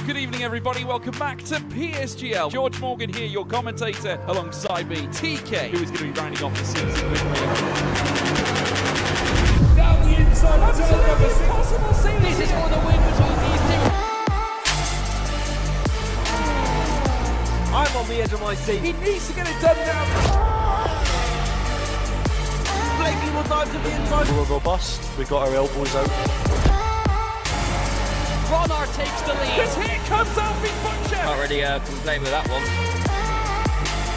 Good evening, everybody. Welcome back to PSGL. George Morgan here, your commentator, alongside me, TK, who is going to be rounding off the season with me. Down the inside. Absolutely impossible scene. This is for the win between these two. I'm on the edge of my seat. He needs to get it done now. Blakey will dive to the inside. We'll go bust. We got our elbows out. Ronar takes the lead. Because here comes Alfie Butcher. Can't really complain with that one.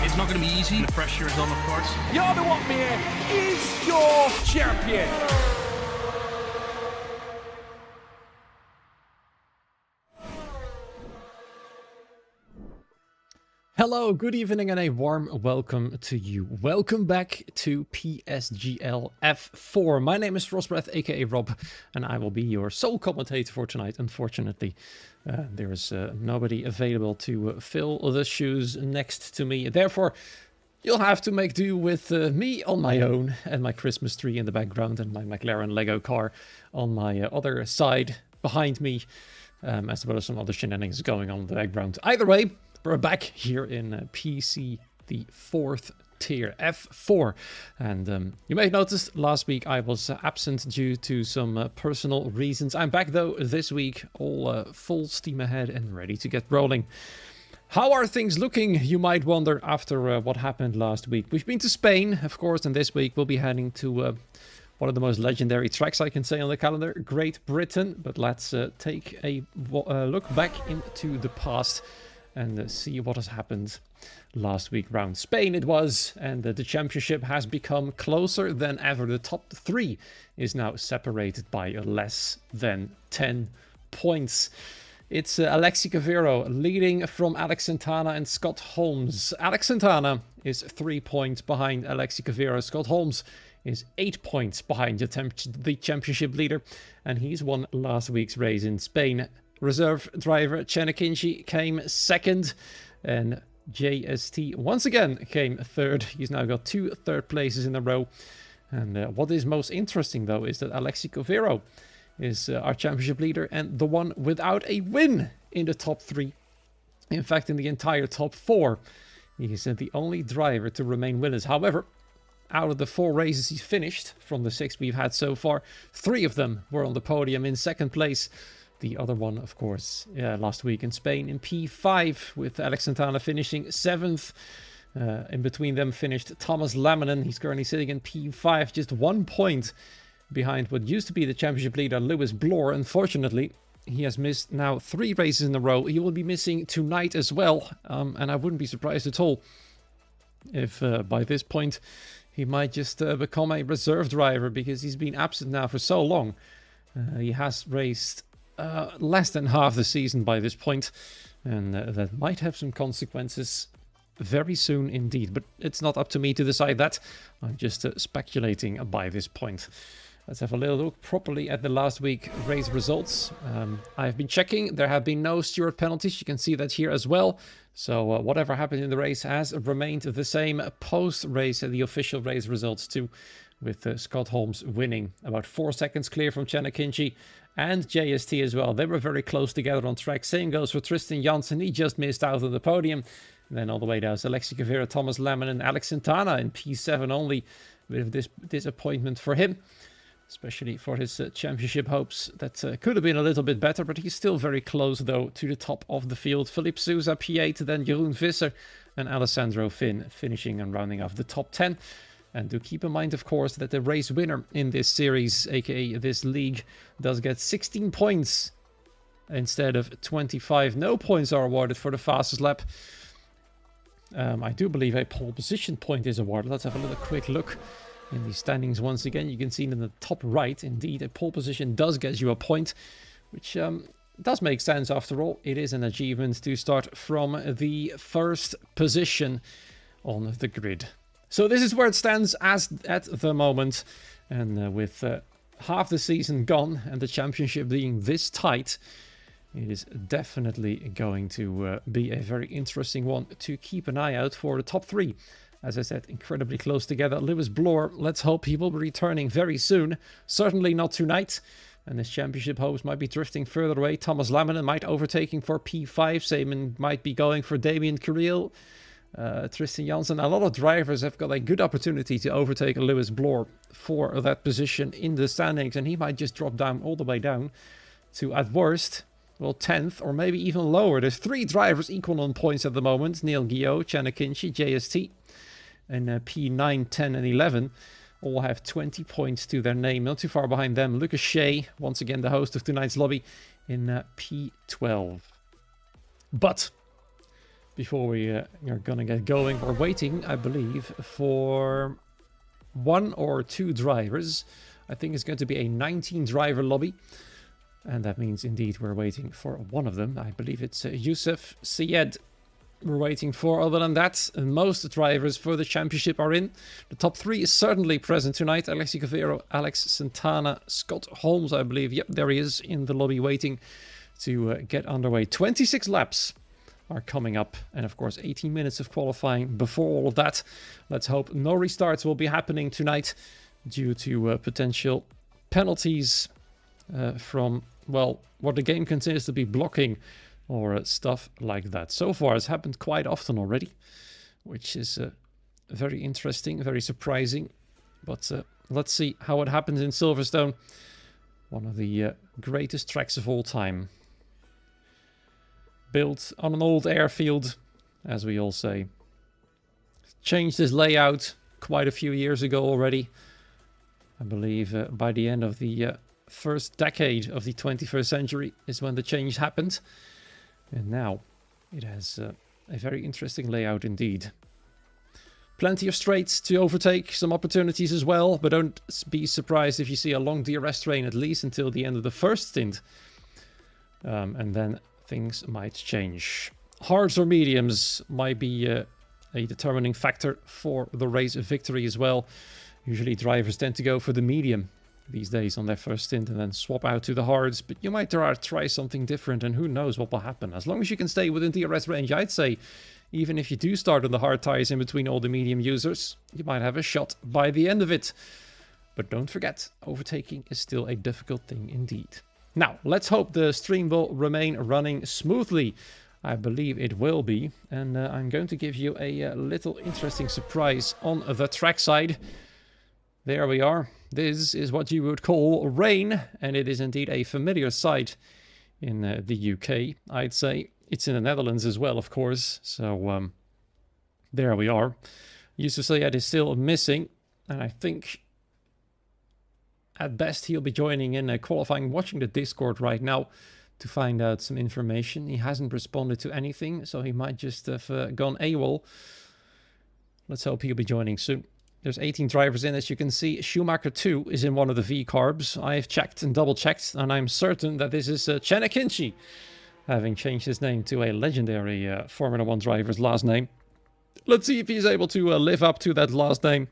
It's not going to be easy. The pressure is on, of course. Yarda Watmere is your champion. Hello, good evening, and a warm welcome to you. Welcome back to PSGL F4. My name is Frostbreath, aka Rob, and I will be your sole commentator for tonight. Unfortunately, there is nobody available to fill the shoes next to me. Therefore, you'll have to make do with me on my own, and my Christmas tree in the background, and my McLaren Lego car on my other side behind me, as well as some other shenanigans going on in the background. Either way, we're back here in PC, the 4th tier, F4. And you may have noticed last week I was absent due to some personal reasons. I'm back though this week, all full steam ahead and ready to get rolling. How are things looking, you might wonder, after what happened last week? We've been to Spain, of course, and this week we'll be heading to one of the most legendary tracks I can say on the calendar, Great Britain. But let's take a look back into the past and see what has happened last week round. Spain it was, and the championship has become closer than ever. The top 3 is now separated by less than 10 points. It's Alexi Cavero leading from Alex Santana and Scott Holmes. Alex Santana is 3 points behind Alexi Cavero. Scott Holmes is 8 points behind the championship leader, and he's won last week's race in Spain. Reserve driver Chenekinchi came second, and JST once again came third. He's now got 2 third places in a row. And what is most interesting, though, is that Alexi Cavero is our championship leader and the one without a win in the top 3. In fact, in the entire top 4, he's the only driver to remain winless. However, out of the 4 races he's finished, from the 6 we've had so far, 3 of them were on the podium in second place. The other one, of course, last week in Spain in P5, with Alex Santana finishing 7th. In between them finished Thomas Laminen. He's currently sitting in P5, just 1 point behind what used to be the championship leader, Lewis Bloor. Unfortunately, he has missed now 3 races in a row. He will be missing tonight as well, and I wouldn't be surprised at all if by this point he might just become a reserve driver, because he's been absent now for so long. He has raced less than half the season by this point, and that might have some consequences very soon indeed. But it's not up to me to decide that. I'm just speculating by this point. Let's have a little look properly at the last week race results. I've been checking. There have been no steward penalties. You can see that here as well. So whatever happened in the race has remained the same post-race, the official race results too, with Scott Holmes winning about 4 seconds clear from Chenekinchi and JST as well. They were very close together on track. Same goes for Tristan Janssen. He just missed out on the podium. And then all the way down is Alexi Cavero, Thomas Laminen, and Alex Santana in P7 only. A bit of this disappointment for him, especially for his championship hopes. That could have been a little bit better, but he's still very close, though, to the top of the field. Philippe Sousa, P8, then Jeroen Visser and Alessandro Finn finishing and rounding off the top 10. And do keep in mind, of course, that the race winner in this series, aka this league, does get 16 points instead of 25. No points are awarded for the fastest lap. I do believe a pole position point is awarded. Let's have a little quick look in the standings once again. You can see in the top right, indeed, a pole position does get you a point, which does make sense after all. It is an achievement to start from the first position on the grid. So this is where it stands at the moment, and with half the season gone and the championship being this tight, it is definitely going to be a very interesting one to keep an eye out for. The top 3, as I said, incredibly close together. Lewis Bloor, let's hope he will be returning very soon. Certainly not tonight, and his championship hopes might be drifting further away. Thomas Laminen might overtaking for P5. Seaman might be going for Damien Carriel. Tristan Janssen. A lot of drivers have got a good opportunity to overtake Lewis Bloor for that position in the standings, and he might just drop down all the way down to, at worst, well, 10th or maybe even lower. There's 3 drivers equal on points at the moment: Neil Guillot, Chenekinchi, JST, and P9, 10 and 11 all have 20 points to their name. Not too far behind them, Lucas Shea, once again the host of tonight's lobby, in P12. But before we are going to get going, we're waiting, I believe, for 1 or 2 drivers. I think it's going to be a 19-driver lobby. And that means, indeed, we're waiting for one of them. I believe it's Youssef Syed. we're waiting for. Other than that, most drivers for the championship are in. The top 3 is certainly present tonight. Alexi Cavero, Alex Santana, Scott Holmes, I believe. Yep, there he is in the lobby waiting to get underway. 26 laps are coming up, and of course 18 minutes of qualifying before all of that. Let's hope no restarts will be happening tonight due to potential penalties from, well, what the game considers to be blocking or stuff like that. So far it's happened quite often already, which is very interesting, very surprising. But let's see how it happens in Silverstone, one of the greatest tracks of all time. Built on an old airfield, as we all say. Changed his layout quite a few years ago already. I believe by the end of the first decade of the 21st century is when the change happened. And now it has a very interesting layout indeed. Plenty of straights to overtake, some opportunities as well, but don't be surprised if you see a long DRS train at least until the end of the first stint. And then things might change. Hards or mediums might be a determining factor for the race victory as well. Usually drivers tend to go for the medium these days on their first stint and then swap out to the hards, but you might try something different and who knows what will happen. As long as you can stay within DRS range, I'd say, even if you do start on the hard tires in between all the medium users, you might have a shot by the end of it. But don't forget, overtaking is still a difficult thing indeed. Now, let's hope the stream will remain running smoothly. I believe it will be, and I'm going to give you a little interesting surprise on the trackside. There we are. This is what you would call rain, and it is indeed a familiar sight in the UK, I'd say. It's in the Netherlands as well, of course, so there we are. Yusuf Sayed is still missing, and I think at best he'll be joining in qualifying, watching the Discord right now to find out some information. He hasn't responded to anything, so he might just have gone AWOL. Let's hope he'll be joining soon. There's 18 drivers in, as you can see. Schumacher 2 is in one of the V-carbs. I've checked and double-checked, and I'm certain that this is Chenekinchi, having changed his name to a legendary Formula 1 driver's last name. Let's see if he's able to live up to that last name,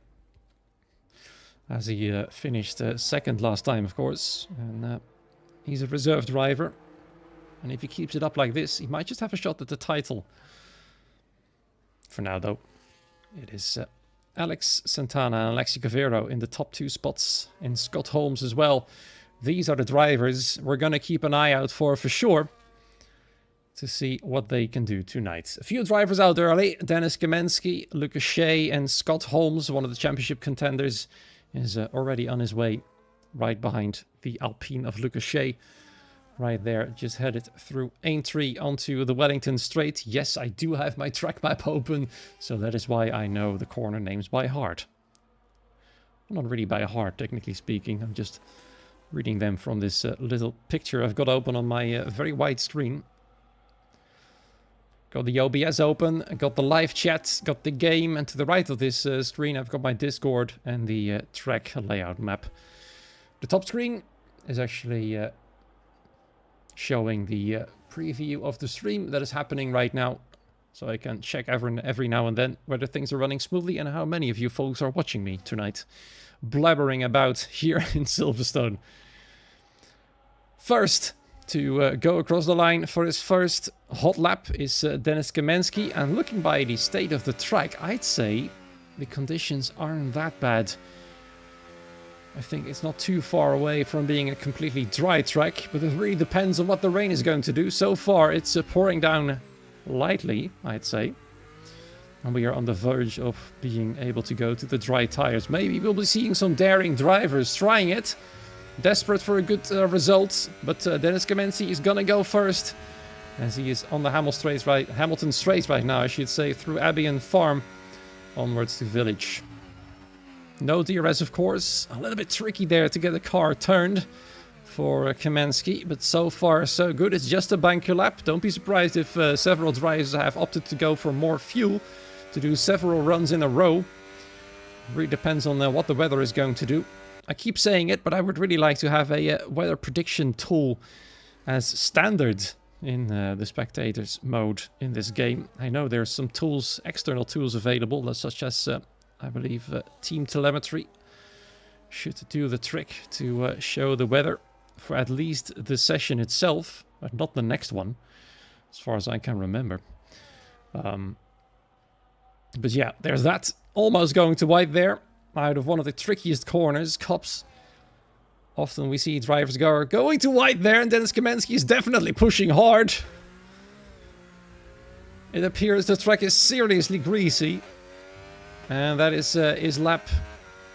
as he finished second last time, of course. And he's a reserve driver, and if he keeps it up like this, he might just have a shot at the title. For now, though, it is Alex Santana and Alexi Cavero in the top 2 spots, and Scott Holmes as well. These are the drivers we're going to keep an eye out for sure, to see what they can do tonight. A few drivers out early. Dennis Kamensky, Lucas Shea, and Scott Holmes, one of the championship contenders, is already on his way right behind the Alpine of Lucas Shea. Right there, just headed through Aintree onto the Wellington Straight. Yes, I do have my track map open, so that is why I know the corner names by heart. Well, not really by heart, technically speaking. I'm just reading them from this little picture I've got open on my very wide screen. Got the OBS open, got the live chat, got the game, and to the right of this screen I've got my Discord and the track layout map. The top screen is actually showing the preview of the stream that is happening right now, so I can check every now and then whether things are running smoothly and how many of you folks are watching me tonight, blabbering about here in Silverstone. First to go across the line for his first hot lap is Dennis Kamensky, and looking by the state of the track, I'd say the conditions aren't that bad. I think it's not too far away from being a completely dry track, but it really depends on what the rain is going to do. So far, it's pouring down lightly, I'd say. And we are on the verge of being able to go to the dry tires. Maybe we'll be seeing some daring drivers trying it. Desperate for a good result, but Dennis Kamensky is gonna go first, as he is on the Hamilton Straight right now, I should say, through Albion Farm onwards to Village. No DRS, of course. A little bit tricky there to get the car turned for Kamensky, but so far so good. It's just a bunker lap. Don't be surprised if several drivers have opted to go for more fuel to do several runs in a row. Really depends on what the weather is going to do. I keep saying it, but I would really like to have a weather prediction tool as standard in the spectators mode in this game. I know there's some tools, external tools available, such as I believe team telemetry should do the trick to show the weather for at least the session itself, but not the next one, as far as I can remember. But yeah, there's that. Almost going to white there, out of one of the trickiest corners, Cops. Often we see drivers going to white there, and Dennis Kamensky is definitely pushing hard. It appears the track is seriously greasy. And that is his lap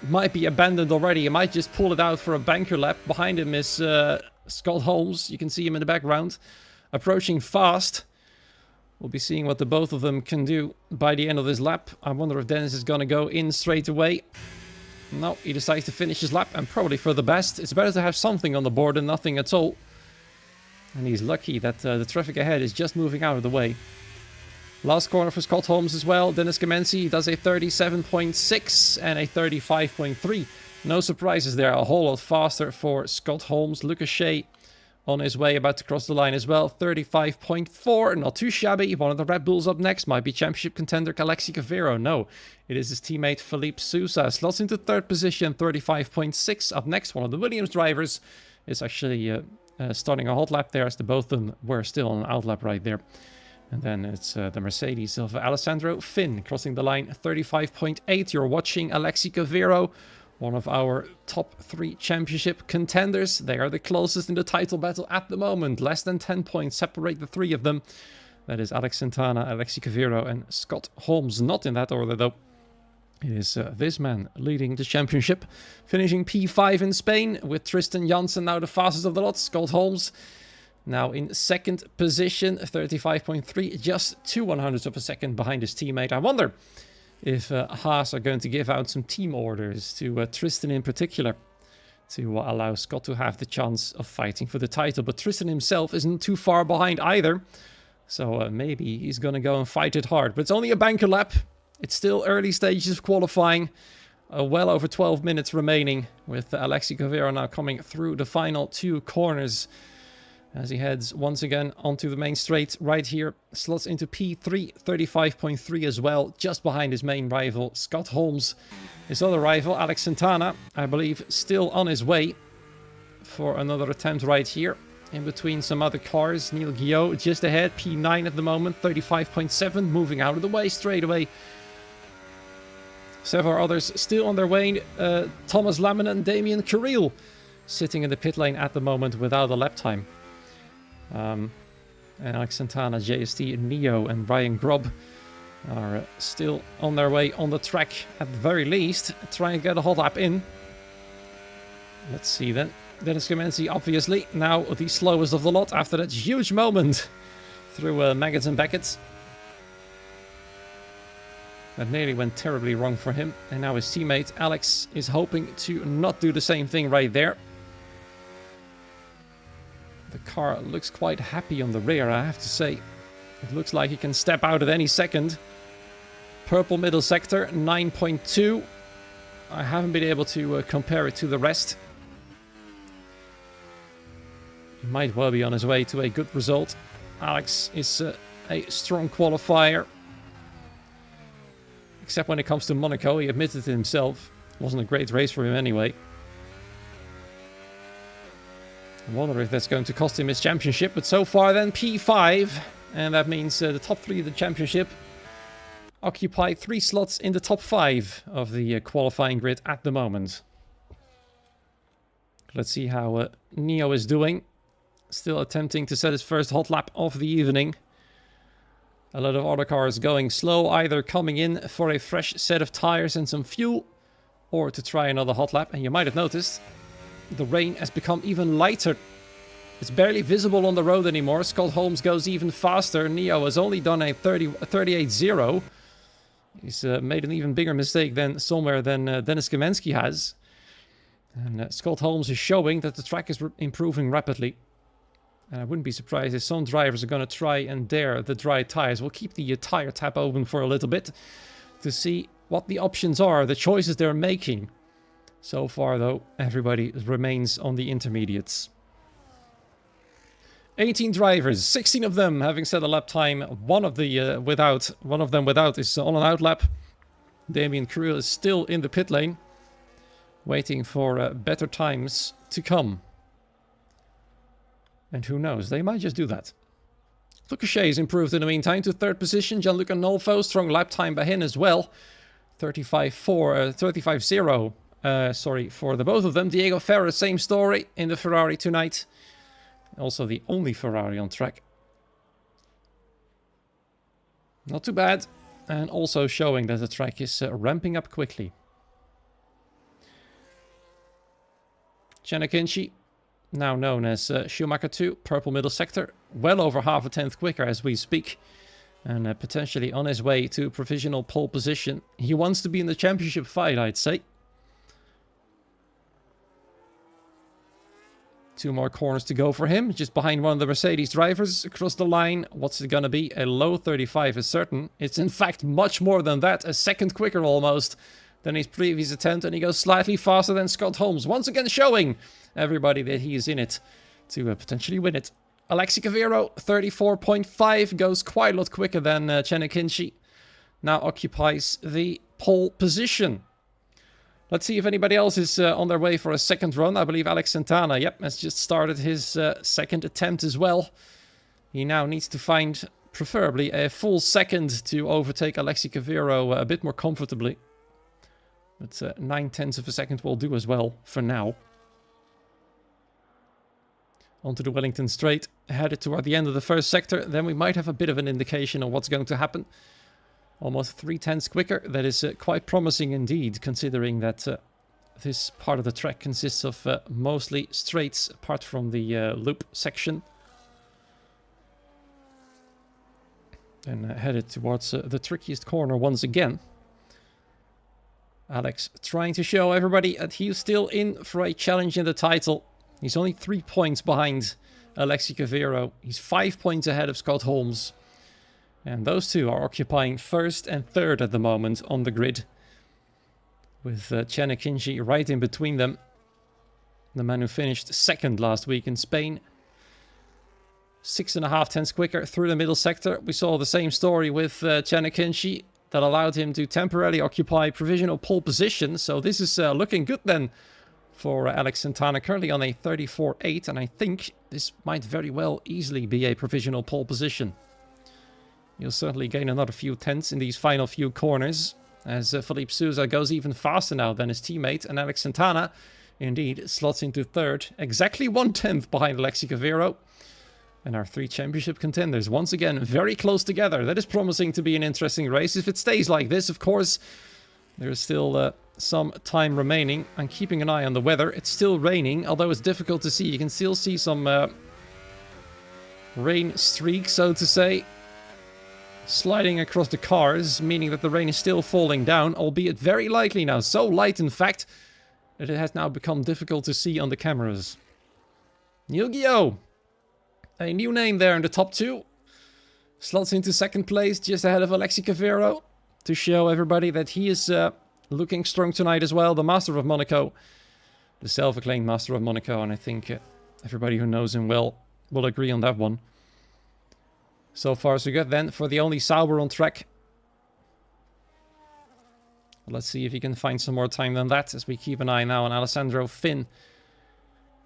might be abandoned already. He might just pull it out for a banker lap. Behind him is Scott Holmes. You can see him in the background, approaching fast. We'll be seeing what the both of them can do by the end of this lap. I wonder if Dennis is going to go in straight away. No, he decides to finish his lap, and probably for the best. It's better to have something on the board than nothing at all. And he's lucky that the traffic ahead is just moving out of the way. Last corner for Scott Holmes as well. Dennis Kamensky does a 37.6 and a 35.3. No surprises there. A whole lot faster for Scott Holmes. Lucas Shea on his way, about to cross the line as well. 35.4. Not too shabby. One of the Red Bulls up next. Might be championship contender Alexi Cavero. No, it is his teammate Felipe Sousa. Slots into third position. 35.6. Up next, one of the Williams drivers is actually starting a hot lap there, as the both of them were still on an out lap right there. And then it's the Mercedes of Alessandro Finn crossing the line, 35.8. You're watching Alexi Cavero, one of our top 3 championship contenders. They are the closest in the title battle at the moment. Less than 10 points separate the 3 of them. That is Alex Santana, Alexi Cavero, and Scott Holmes. Not in that order, though. It is this man leading the championship, finishing P5 in Spain, with Tristan Janssen now the fastest of the lot. Scott Holmes now in second position, 35.3, just 2/100ths of a second behind his teammate. I wonder if Haas are going to give out some team orders to Tristan in particular, to allow Scott to have the chance of fighting for the title. But Tristan himself isn't too far behind either, so maybe he's going to go and fight it hard. But it's only a banker lap. It's still early stages of qualifying. Well over 12 minutes remaining, with Alexi Cavero now coming through the final 2 corners, as he heads once again onto the main straight right here. Slots into P3, 35.3 as well, just behind his main rival, Scott Holmes. His other rival, Alex Santana, I believe, still on his way for another attempt right here. In between some other cars, Neil Guillot just ahead, P9 at the moment, 35.7, moving out of the way straight away. Several others still on their way. Thomas Laminen and Damien Carril sitting in the pit lane at the moment without a lap time. And Alex Santana, JST, Neo and Ryan Grubb are still on their way on the track, at the very least, trying to get a hot lap in. Let's see then. Dennis Kamensky, obviously, now the slowest of the lot after that huge moment through Maggots and Beckett. That nearly went terribly wrong for him. And now his teammate Alex is hoping to not do the same thing right there. The car looks quite happy on the rear, I have to say. It looks like he can step out at any second. Purple middle sector, 9.2. I haven't been able to compare it to the rest. He might well be on his way to a good result. Alex is a strong qualifier. Except when it comes to Monaco, he admitted it himself. It wasn't a great race for him anyway. I wonder if that's going to cost him his championship. But so far then, P5. And that means the top 3 of the championship occupy 3 slots in the top 5 of the qualifying grid at the moment. Let's see how Neo is doing. Still attempting to set his first hot lap of the evening. A lot of other cars going slow, either coming in for a fresh set of tires and some fuel, or to try another hot lap. And you might have noticed, the rain has become even lighter. It's barely visible on the road anymore. Scott Holmes goes even faster. Neo has only done a 38.0. He's made an even bigger mistake than Dennis Kamensky has. And Scott Holmes is showing that the track is improving rapidly. And I wouldn't be surprised if some drivers are going to try and dare the dry tires. We'll keep the tire tab open for a little bit to see what the options are, the choices they're making. So far, though, everybody remains on the intermediates. 18 drivers, 16 of them having set a lap time. One of them without is on an out lap. Damien Creel is still in the pit lane, waiting for better times to come. And who knows, they might just do that. Luca Shea's improved in the meantime to 3rd position. Gianluca Nolfo, strong lap time by him as well. 35-0, for the both of them. Diego Ferrer, same story in the Ferrari tonight. Also the only Ferrari on track. Not too bad. And also showing that the track is ramping up quickly. Chenikinchi, now known as Schumacher 2, purple middle sector, well over half a tenth quicker as we speak, and potentially on his way to provisional pole position. He wants to be in the championship fight, I'd say. 2 more corners to go for him, just behind one of the Mercedes drivers. Across the line, what's it gonna be? A low 35 is certain. It's in fact much more than that, a second quicker almost than his previous attempt, and he goes slightly faster than Scott Holmes, once again showing everybody that he is in it to potentially win it. Alexi Cavero, 34.5, goes quite a lot quicker than Chenikinchi. Now occupies the pole position. Let's see if anybody else is on their way for a second run. I believe Alex Santana, yep, has just started his second attempt as well. He now needs to find, preferably, a full second to overtake Alexi Cavero a bit more comfortably. But 9/10 of a second will do as well for now. Onto the Wellington Straight, headed toward the end of the first sector. Then we might have a bit of an indication of what's going to happen. Almost 3/10 quicker. That is quite promising indeed, considering that this part of the track consists of mostly straights, apart from the loop section. And headed towards the trickiest corner once again. Alex trying to show everybody that he's still in for a challenge in the title. He's only 3 points behind Alexi Cavero. He's 5 points ahead of Scott Holmes. And those two are occupying 1st and 3rd at the moment on the grid. With Chenikinchi right in between them. The man who finished 2nd last week in Spain. 6.5 quicker through the middle sector. We saw the same story with Chenikinchi. That allowed him to temporarily occupy provisional pole position. So this is looking good then for Alex Santana. Currently on a 34.8. And I think this might very well easily be a provisional pole position. He'll certainly gain another few tenths in these final few corners. As Felipe Sousa goes even faster now than his teammate. And Alex Santana, indeed, slots into 3rd. Exactly 1/10 behind Alexi Cavero. And our 3 championship contenders, once again, very close together. That is promising to be an interesting race. If it stays like this, of course, there's still some time remaining. I'm keeping an eye on the weather. It's still raining, although it's difficult to see. You can still see some rain streaks, so to say, sliding across the cars, meaning that the rain is still falling down, albeit very lightly now. So light, in fact, that it has now become difficult to see on the cameras. Neil Guillot. A new name there in the top 2. Slots into 2nd place, just ahead of Alexi Cavero. To show everybody that he is looking strong tonight as well. The Master of Monaco. The self-acclaimed Master of Monaco. And I think everybody who knows him well will agree on that one. So far so good then for the only Sauber on track. Let's see if he can find some more time than that. As we keep an eye now on Alessandro Finn.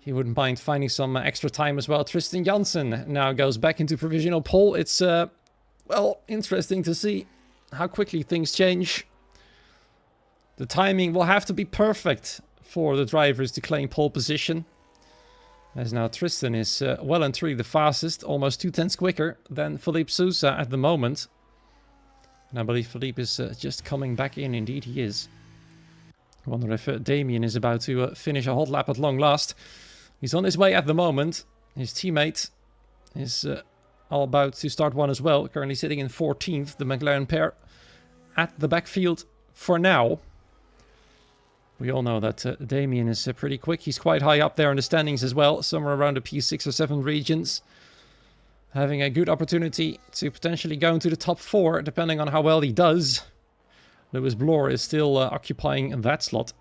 He wouldn't mind finding some extra time as well. Tristan Janssen now goes back into provisional pole. It's, well, interesting to see how quickly things change. The timing will have to be perfect for the drivers to claim pole position. As now Tristan is well and truly the fastest, almost 2/10 quicker than Felipe Sousa at the moment. And I believe Felipe is just coming back in. Indeed, he is. I wonder if Damien is about to finish a hot lap at long last. He's on his way at the moment. His teammate is all about to start one as well. Currently sitting in 14th, the McLaren pair at the backfield for now. We all know that Damien is pretty quick. He's quite high up there in the standings as well, somewhere around the P6 or 7 regions. Having a good opportunity to potentially go into the top 4, depending on how well he does. Lewis Bloor is still occupying that slot.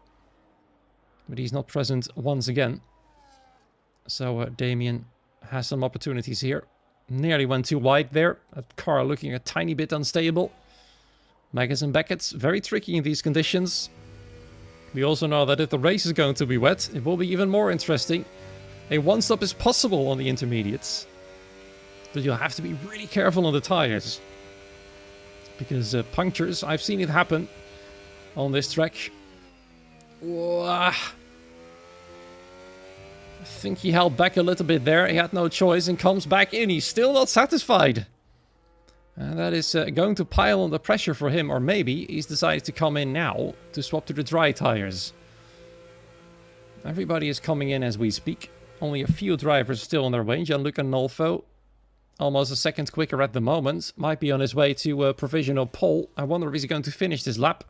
But he's not present once again. So Damien has some opportunities here. Nearly went too wide there. That car looking a tiny bit unstable. Maggotts and Beckett's very tricky in these conditions. We also know that if the race is going to be wet, it will be even more interesting. A one-stop is possible on the intermediates. But you'll have to be really careful on the tires. Because punctures, I've seen it happen on this track. I think he held back a little bit there. He had no choice and comes back in. He's still not satisfied. And that is going to pile on the pressure for him. Or maybe he's decided to come in now to swap to the dry tires. Everybody is coming in as we speak. Only a few drivers still on their way. Gianluca Nolfo, almost a second quicker at the moment. Might be on his way to a provisional pole. I wonder if he's going to finish this lap.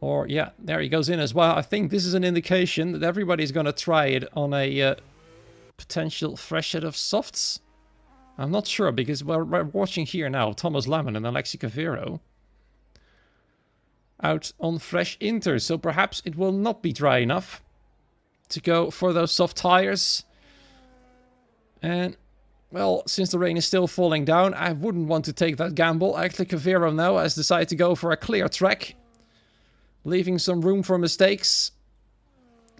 Or, yeah, there he goes in as well. I think this is an indication that everybody's going to try it on a potential fresh set of softs. I'm not sure, because we're watching here now Thomas Lemon and Alexi Cavero out on fresh inters. So perhaps it will not be dry enough to go for those soft tires. And, well, since the rain is still falling down, I wouldn't want to take that gamble. Actually, Cavero now has decided to go for a clear track, leaving some room for mistakes.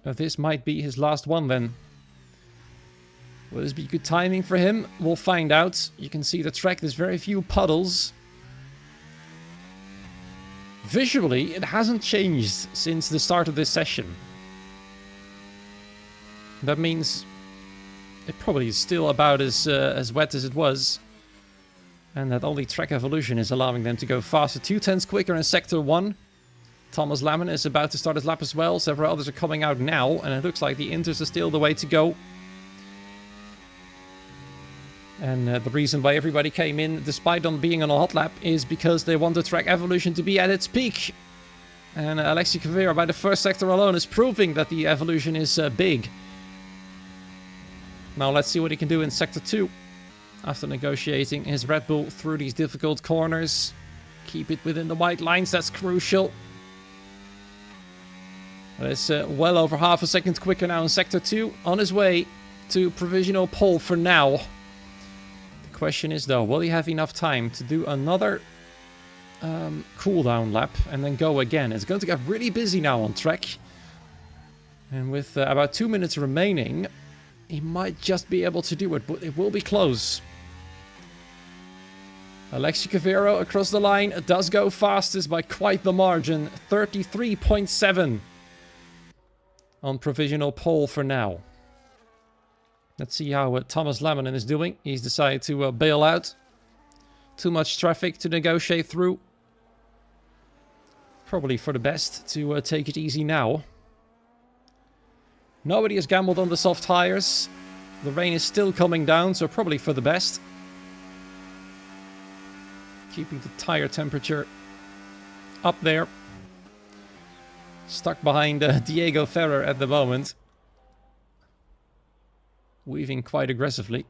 This might be his last one then. Will this be good timing for him? We'll find out. You can see the track, there's very few puddles. Visually, it hasn't changed since the start of this session. That means it probably is still about as wet as it was. And that only track evolution is allowing them to go faster. 2/10 quicker in Sector 1. Thomas Lemon is about to start his lap as well. Several others are coming out now. And it looks like the inters are still the way to go. And the reason why everybody came in, despite on being on a hot lap, is because they want the track evolution to be at its peak. And Alexi Cavero, by the first sector alone, is proving that the evolution is big. Now let's see what he can do in Sector 2. After negotiating his Red Bull through these difficult corners. Keep it within the white lines, that's crucial. It's well over half a second quicker now in Sector 2. On his way to provisional pole for now. The question is though, will he have enough time to do another cooldown lap and then go again? It's going to get really busy now on track. And with about 2 minutes remaining, he might just be able to do it, but it will be close. Alexi Cavero across the line does go fastest by quite the margin. 33.7 on provisional pole for now. Let's see how Thomas Lemon is doing. He's decided to bail out. Too much traffic to negotiate through. Probably for the best to take it easy now. Nobody has gambled on the soft tires. The rain is still coming down, so probably for the best. Keeping the tire temperature up there. Stuck behind Diego Ferrer at the moment. Weaving quite aggressively.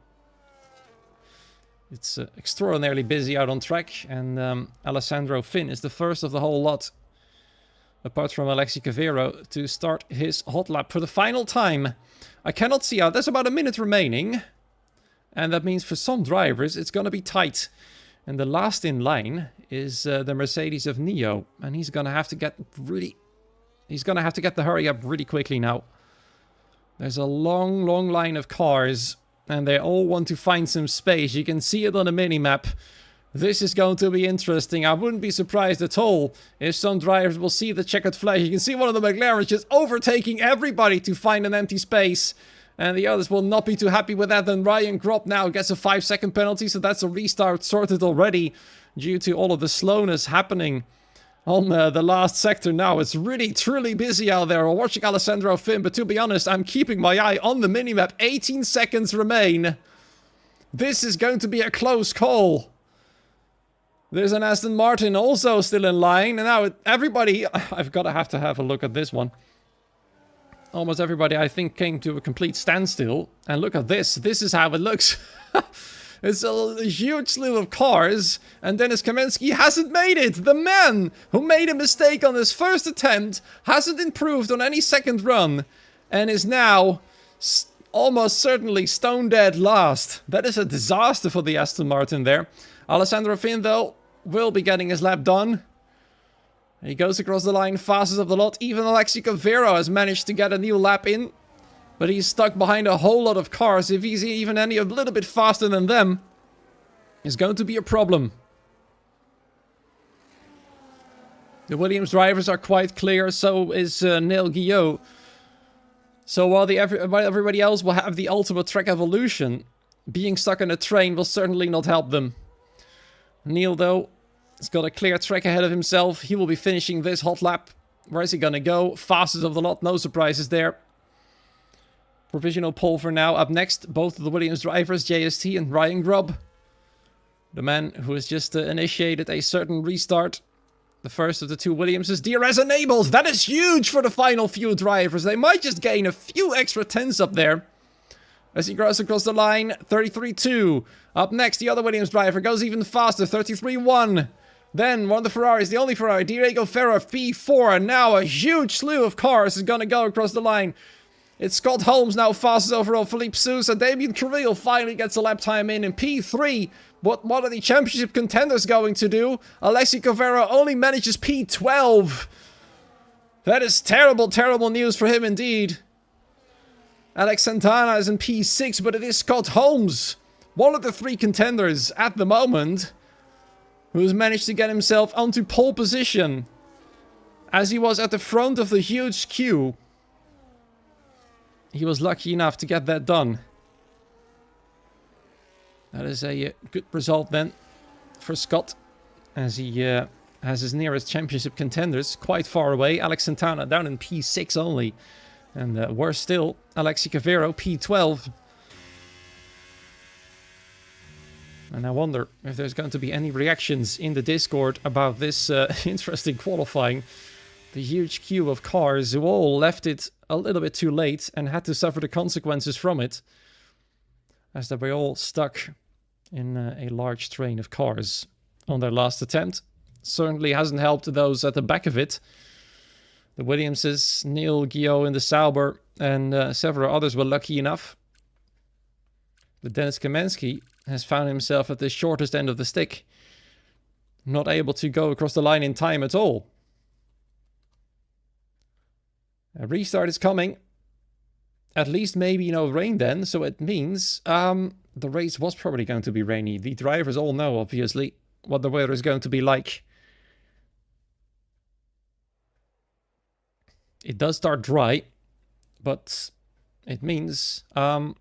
It's extraordinarily busy out on track. And Alessandro Finn is the first of the whole lot, apart from Alexi Cavero, to start his hot lap for the final time. I cannot see out. There's about a minute remaining. And that means for some drivers it's going to be tight. And the last in line is the Mercedes of Neo. And he's going to have to get really... He's going to have to get the hurry up really quickly now. There's a long, long line of cars. And they all want to find some space. You can see it on the minimap. This is going to be interesting. I wouldn't be surprised at all if some drivers will see the checkered flag. You can see one of the McLarens just overtaking everybody to find an empty space. And the others will not be too happy with that. Then Ryan Gropp now gets a 5-second penalty. So that's a restart sorted already due to all of the slowness happening on the last sector now. It's really, truly busy out there. We're watching Alessandro Finn. But to be honest, I'm keeping my eye on the minimap. 18 seconds remain. This is going to be a close call. There's an Aston Martin also still in line. And now everybody... I've got to have a look at this one. Almost everybody, I think, came to a complete standstill. And look at this. This is how it looks. It's a huge slew of cars. And Dennis Kamensky hasn't made it. The man who made a mistake on his first attempt hasn't improved on any second run. And is now almost certainly stone dead last. That is a disaster for the Aston Martin there. Alessandro Finn, though, will be getting his lap done. He goes across the line, fastest of the lot. Even Alexi Cavero has managed to get a new lap in. But he's stuck behind a whole lot of cars. If he's even a little bit faster than them, it's going to be a problem. The Williams drivers are quite clear, so is Neil Guillot. So while everybody else will have the ultimate track evolution, being stuck in a train will certainly not help them. Neil, though, has got a clear track ahead of himself. He will be finishing this hot lap. Where is he gonna go? Fastest of the lot, no surprises there. Provisional pole for now. Up next, both of the Williams drivers, JST and Ryan Grubb. The man who has just initiated a certain restart. The first of the two Williamses, DRS enables. That is huge for the final few drivers. They might just gain a few extra tenths up there. As he goes across the line, 33.2. Up next, the other Williams driver goes even faster, 33.1. Then one of the Ferraris, the only Ferrari, Diego Ferrer, P4. And now a huge slew of cars is going to go across the line. It's Scott Holmes now fastest overall, Philippe Sousa. Damien Carril finally gets a lap time in P3. What are the championship contenders going to do? Alexi Cavero only manages P12. That is terrible, terrible news for him indeed. Alex Santana is in P6, but it is Scott Holmes, one of the three contenders at the moment, who has managed to get himself onto pole position, as he was at the front of the huge queue. He was lucky enough to get that done. That is a good result then for Scott, as he has his nearest championship contenders quite far away. Alex Santana down in P6 only. And worse still, Alexi Cavero, P12. And I wonder if there's going to be any reactions in the Discord about this interesting qualifying. The huge queue of cars who all left it a little bit too late and had to suffer the consequences from it, as they were all stuck in a large train of cars on their last attempt. Certainly hasn't helped those at the back of it. The Williamses, Neil Guillot in the Sauber, and several others were lucky enough. But Dennis Kamensky has found himself at the shortest end of the stick, not able to go across the line in time at all. A restart is coming. At least maybe no rain then, so it means the race was probably going to be rainy. The drivers all know, obviously, what the weather is going to be like. It does start dry, but it means, well,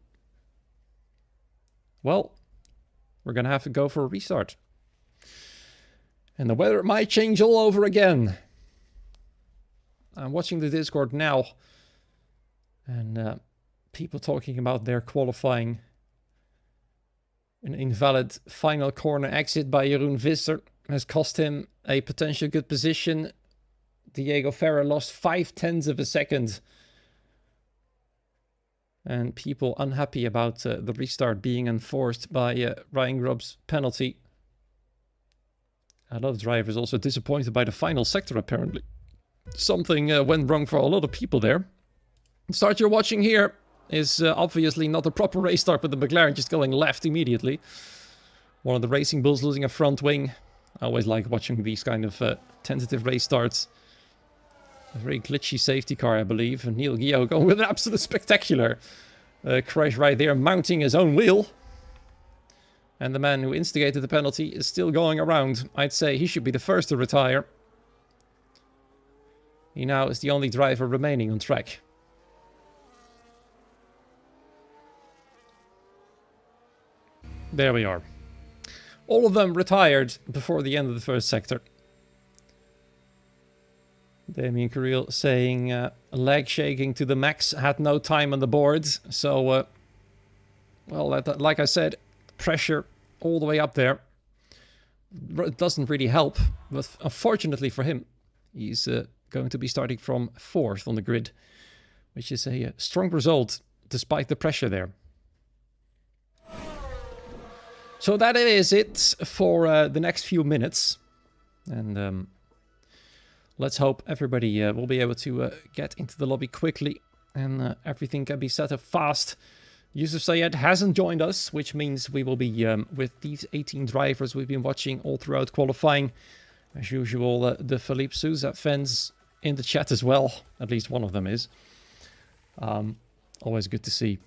we're going to have to go for a restart. And the weather might change all over again. I'm watching the Discord now, and people talking about their qualifying. An invalid final corner exit by Jeroen Visser has cost him a potential good position. Diego Ferrer lost 0.5 of a second. And people unhappy about the restart being enforced by Ryan Grubb's penalty. A lot of drivers also disappointed by the final sector, apparently. Something went wrong for a lot of people there. The start you're watching here is obviously not a proper race start, but the McLaren just going left immediately. One of the Racing Bulls losing a front wing. I always like watching these kind of tentative race starts. A very glitchy safety car, I believe. And Neil Guillot going with an absolute spectacular crash right there, mounting his own wheel. And the man who instigated the penalty is still going around. I'd say he should be the first to retire. He now is the only driver remaining on track. There we are. All of them retired before the end of the first sector. Damien Carril saying leg shaking to the max, had no time on the boards. So, well, like I said, pressure all the way up there. It doesn't really help, but unfortunately for him, he's going to be starting from 4th on the grid, which is a strong result despite the pressure there. So that is it for the next few minutes. And let's hope everybody will be able to get into the lobby quickly and everything can be set up fast. Yusuf Sayed hasn't joined us, which means we will be with these 18 drivers we've been watching all throughout qualifying. As usual, the Philippe Sousa fans in the chat as well. At least one of them is. Always good to see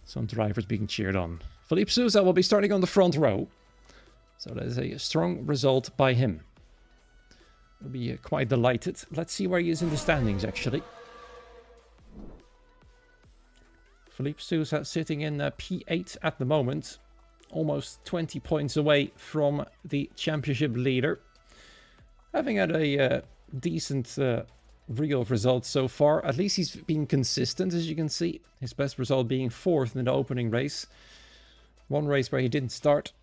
some drivers being cheered on. Philippe Sousa will be starting on the front row. So that is a strong result by him. We'll be quite delighted. Let's see where he is in the standings, actually. Philippe Sousa sitting in P8 at the moment. Almost 20 points away from the championship leader. Having had a decent real result so far. At least he's been consistent, as you can see. His best result being 4th in the opening race. One race where he didn't start.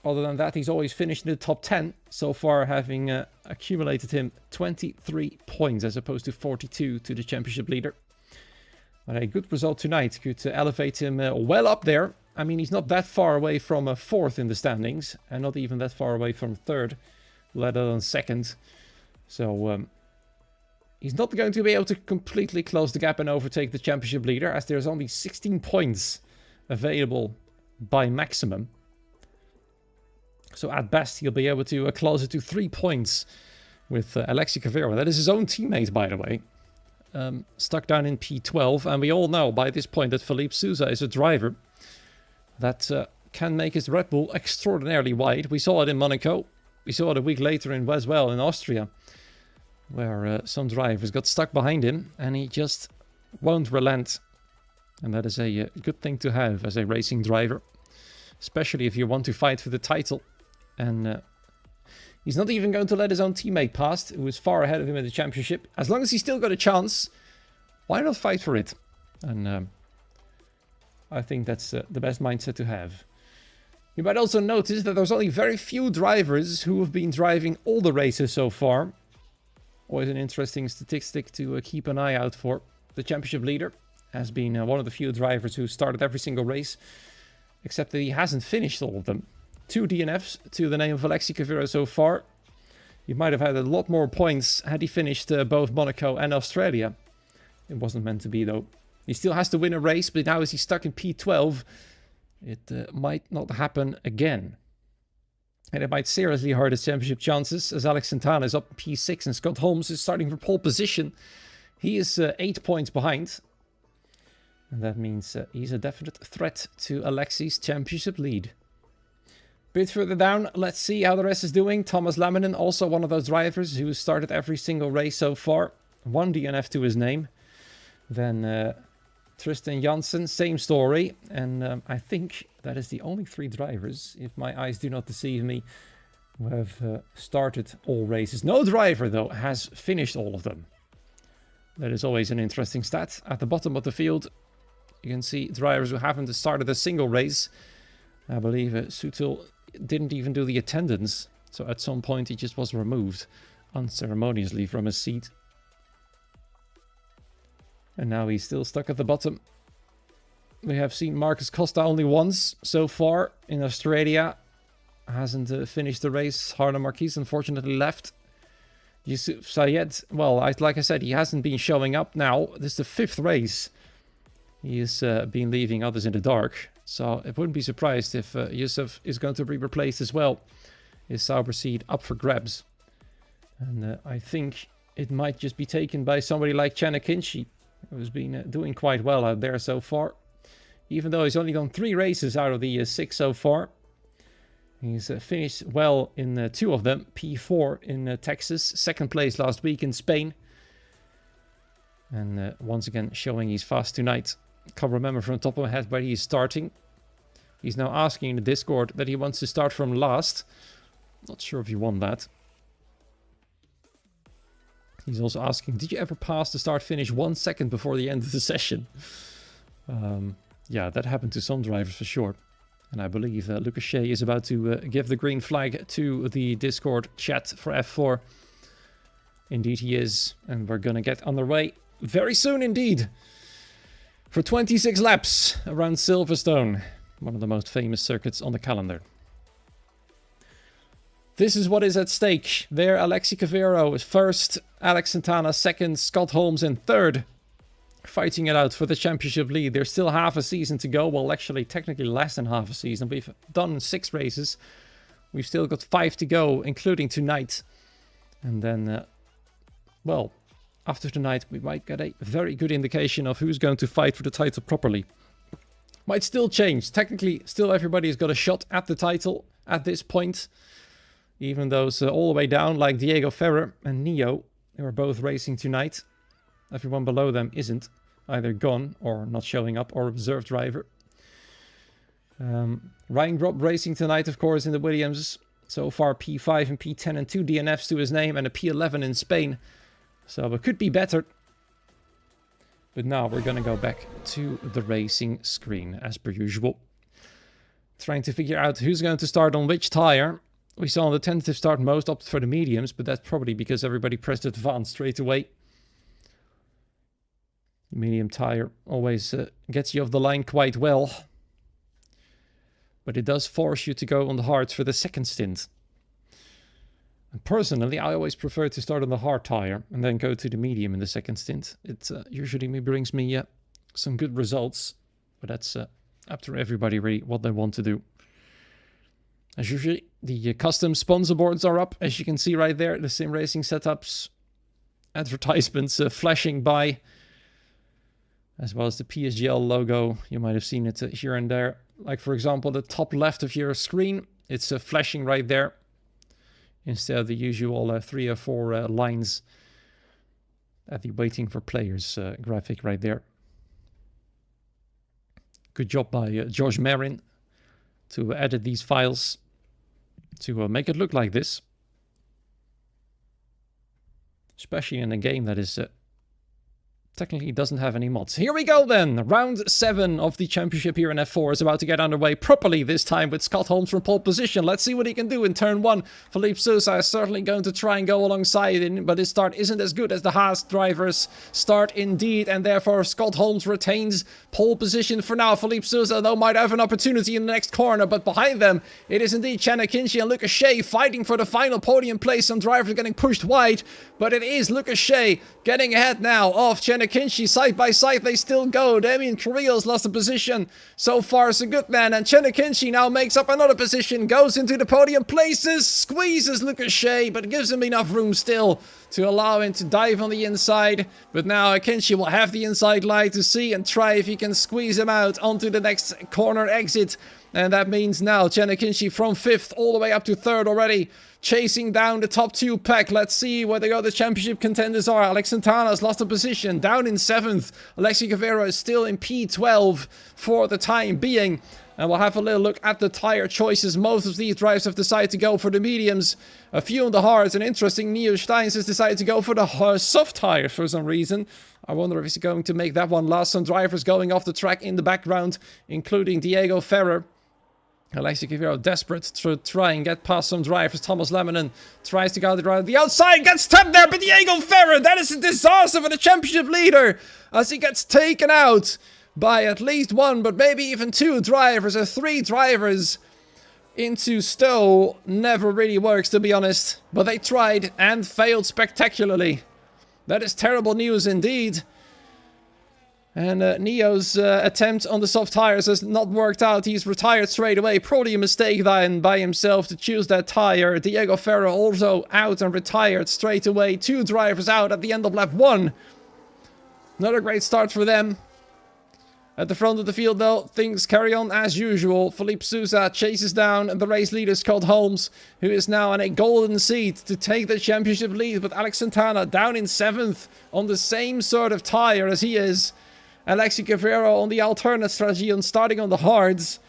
Other than that, he's always finished in the top 10. So far, having accumulated him 23 points as opposed to 42 to the championship leader. But a good result tonight could elevate him well up there. I mean, he's not that far away from 4th in the standings. And not even that far away from 3rd, let alone 2nd. So he's not going to be able to completely close the gap and overtake the championship leader, as there's only 16 points available by maximum. So at best, he'll be able to close it to 3 points with Alexi Cavero. That is his own teammate, by the way. Stuck down in P12. And we all know by this point that Philippe Sousa is a driver that can make his Red Bull extraordinarily wide. We saw it in Monaco. We saw it a week later as well in Austria, where some drivers got stuck behind him and he just won't relent. And that is a good thing to have as a racing driver, especially if you want to fight for the title. And he's not even going to let his own teammate past, who is far ahead of him in the championship. As long as he's still got a chance, why not fight for it? And I think that's the best mindset to have. You might also notice that there's only very few drivers who have been driving all the races so far. Always an interesting statistic to keep an eye out for. The championship leader has been one of the few drivers who started every single race, except that he hasn't finished all of them. 2 DNFs to the name of Alexi Cavero so far. He might have had a lot more points had he finished both Monaco and Australia. It wasn't meant to be, though. He still has to win a race, but now as he's stuck in P12, it might not happen again. And it might seriously hurt his championship chances, as Alex Santana is up in P6 and Scott Holmes is starting for pole position. He is 8 points behind. And that means he's a definite threat to Alexi's championship lead. Bit further down, let's see how the rest is doing. Thomas Laminen, also one of those drivers who started every single race so far. 1 DNF to his name. Then Tristan Janssen, same story. And I think that is the only 3 drivers, if my eyes do not deceive me, who have started all races. No driver, though, has finished all of them. That is always an interesting stat. At the bottom of the field, you can see drivers who haven't started a single race. I believe Sutil didn't even do the attendance. So at some point, he just was removed unceremoniously from his seat. And now he's still stuck at the bottom. We have seen Marcus Costa only once so far in Australia. Hasn't finished the race. Harlan Marquez unfortunately left. Yusuf Sayed, well, like I said, he hasn't been showing up now. This is the 5th race. He has been leaving others in the dark. So I wouldn't be surprised if Yusuf is going to be replaced as well. His Sauber seat up for grabs. And I think it might just be taken by somebody like Channa Kinshi, who's been doing quite well out there so far. Even though he's only done 3 races out of the 6 so far. He's finished well in 2 of them. P4 in Texas, 2nd place last week in Spain. And once again showing he's fast tonight. Can't remember from the top of my head where he's starting. He's now asking in the Discord that he wants to start from last. Not sure if he won that. He's also asking, did you ever pass the start-finish 1 second before the end of the session? Yeah, that happened to some drivers for sure. And I believe Lucas Shea is about to give the green flag to the Discord chat for F4. Indeed he is. And we're going to get underway very soon indeed. For 26 laps around Silverstone. One of the most famous circuits on the calendar. This is what is at stake. There, Alexi Cavero is 1st, Alex Santana 2nd, Scott Holmes in 3rd. fighting it out for the championship lead. There's still half a season to go. Well, actually, technically less than half a season. We've done 6 races. We've still got 5 to go, including tonight. And then, well, after tonight, we might get a very good indication of who's going to fight for the title properly. Might still change. Technically, still everybody's got a shot at the title at this point. Even those all the way down, like Diego Ferrer and Neo, they were both racing tonight. Everyone below them isn't. Either gone or not showing up or reserve driver. Ryan Grob racing tonight, of course, in the Williams. So far, P5 and P10 and 2 DNFs to his name and a P11 in Spain. So it could be better. But now we're going to go back to the racing screen, as per usual. Trying to figure out who's going to start on which tire. We saw on the tentative start most opted for the mediums, but that's probably because everybody pressed advance straight away. The medium tire always gets you off the line quite well. But it does force you to go on the hards for the second stint. And personally, I always prefer to start on the hard tire and then go to the medium in the second stint. It usually brings me some good results. But that's up to everybody really what they want to do. As usually, the custom sponsor boards are up, as you can see right there. The sim racing setups, advertisements flashing by. As well as the PSGL logo. You might have seen it here and there. Like, for example, the top left of your screen. It's flashing right there. Instead of the usual 3 or 4 lines at the waiting for players graphic right there. Good job by Josh Marin to edit these files to make it look like this. Especially in a game that is technically doesn't have any mods. Here we go then. Round 7 of the championship here in F4 is about to get underway properly this time with Scott Holmes from pole position. Let's see what he can do in turn 1. Philippe Sousa is certainly going to try and go alongside him, but his start isn't as good as the Haas drivers' start indeed, and therefore Scott Holmes retains pole position for now. Philippe Sousa, though, might have an opportunity in the next corner, but behind them it is indeed Channa Kinsey and Lucas Shea fighting for the final podium place. Some drivers getting pushed wide, but it is Lucas Shea getting ahead now of Channa Kinsey. Side by side they still go. Damien Carrillo's lost a position. So far so good then, and Channa Kinsey now makes up another position, goes into the podium places, squeezes Lucas Shea, but gives him enough room still to allow him to dive on the inside. But now Kinsey will have the inside line to see and try if he can squeeze him out onto the next corner exit. And that means now Channa Kinsey from 5th all the way up to 3rd already, chasing down the top 2 pack. Let's see where the other championship contenders are. Alex Santana's lost a position, down in 7th. Alexi Guevara is still in P12 for the time being. And we'll have a little look at the tire choices. Most of these drivers have decided to go for the mediums. A few on the hards. And interesting, Neo Steins has decided to go for the soft tires for some reason. I wonder if he's going to make that one last. Some drivers going off the track in the background, including Diego Ferrer. Alexi Guevara desperate to try and get past some drivers. Thomas Leminen tries to go around the outside, gets tapped there, but Diego Ferrer, that is a disaster for the championship leader as he gets taken out by at least 1, but maybe even 2 drivers or 3 drivers into Stowe. Never really works, to be honest, but they tried and failed spectacularly. That is terrible news indeed. And Neo's attempt on the soft tires has not worked out. He's retired straight away. Probably a mistake then by himself to choose that tire. Diego Ferrer also out and retired straight away. 2 drivers out at the end of lap 1. Not a great start for them. At the front of the field, though, things carry on as usual. Philippe Sousa chases down the race leader, Scott Holmes, who is now in a golden seat to take the championship lead, with Alex Santana down in 7th on the same sort of tire as he is. Alexi Guevara on the alternate strategy on starting on the hards.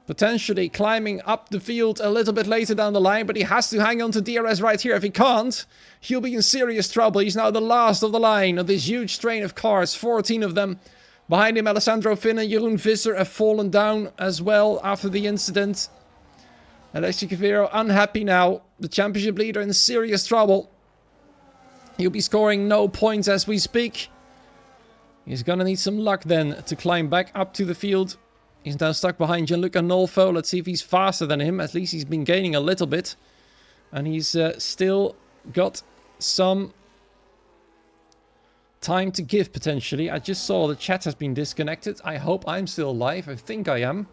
Potentially climbing up the field a little bit later down the line, but he has to hang on to DRS right here. If he can't, he'll be in serious trouble. He's now the last of the line of this huge train of cars, 14 of them. Behind him, Alessandro Finn and Jeroen Visser have fallen down as well after the incident. Alexi Guevara unhappy now. The championship leader in serious trouble. He'll be scoring no points as we speak. He's gonna need some luck then to climb back up to the field. He's now stuck behind Gianluca Nolfo. Let's see if he's faster than him. At least he's been gaining a little bit. And he's still got some time to give, potentially. I just saw the chat has been disconnected. I hope I'm still live. I think I am.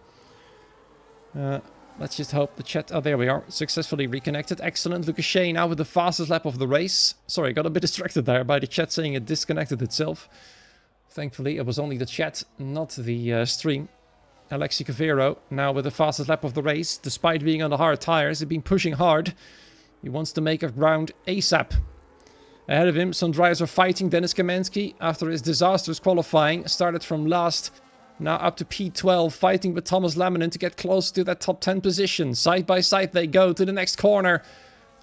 Let's just hope the chat... Oh, there we are. Successfully reconnected. Excellent. Lucas Shea now with the fastest lap of the race. Sorry, I got a bit distracted there by the chat saying it disconnected itself. Thankfully, it was only the chat, not the stream. Alexi Cavero now with the fastest lap of the race. Despite being on the hard tires, he's been pushing hard. He wants to make up ground ASAP. Ahead of him, some drivers are fighting. Dennis Kamenski, after his disastrous qualifying, started from last. Now up to P12, fighting with Thomas Laminen to get close to that top 10 position. Side by side they go to the next corner.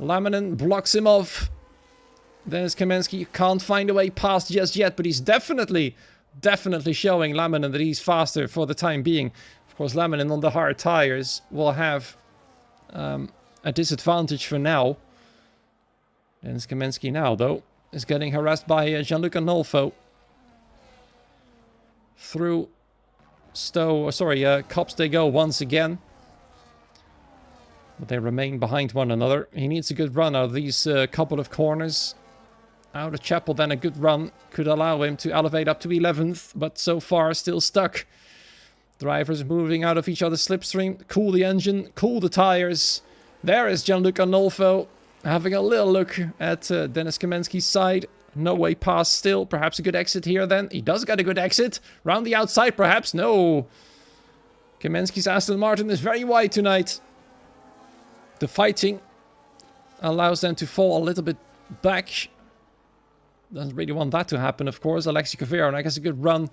Laminen blocks him off. Dennis Kamenski can't find a way past just yet, but he's definitely showing Laminen that he's faster for the time being. Of course, Laminen on the hard tires will have a disadvantage for now. Dennis Kamenski now, though, is getting harassed by Gianluca Nolfo. Through Cops they go once again. But they remain behind one another. He needs a good run out of these couple of corners. Out of Chapel, then a good run could allow him to elevate up to 11th, but so far still stuck. Drivers moving out of each other's slipstream. Cool the engine, cool the tires. There is Gianluca Nolfo having a little look at Dennis Kamenski's side. No way past still. Perhaps a good exit here then. He does get a good exit. Round the outside perhaps. No. Kamenski's Aston Martin is very wide tonight. The fighting allows them to fall a little bit back. Doesn't really want that to happen, of course. Alexi Cavero, and I guess a good run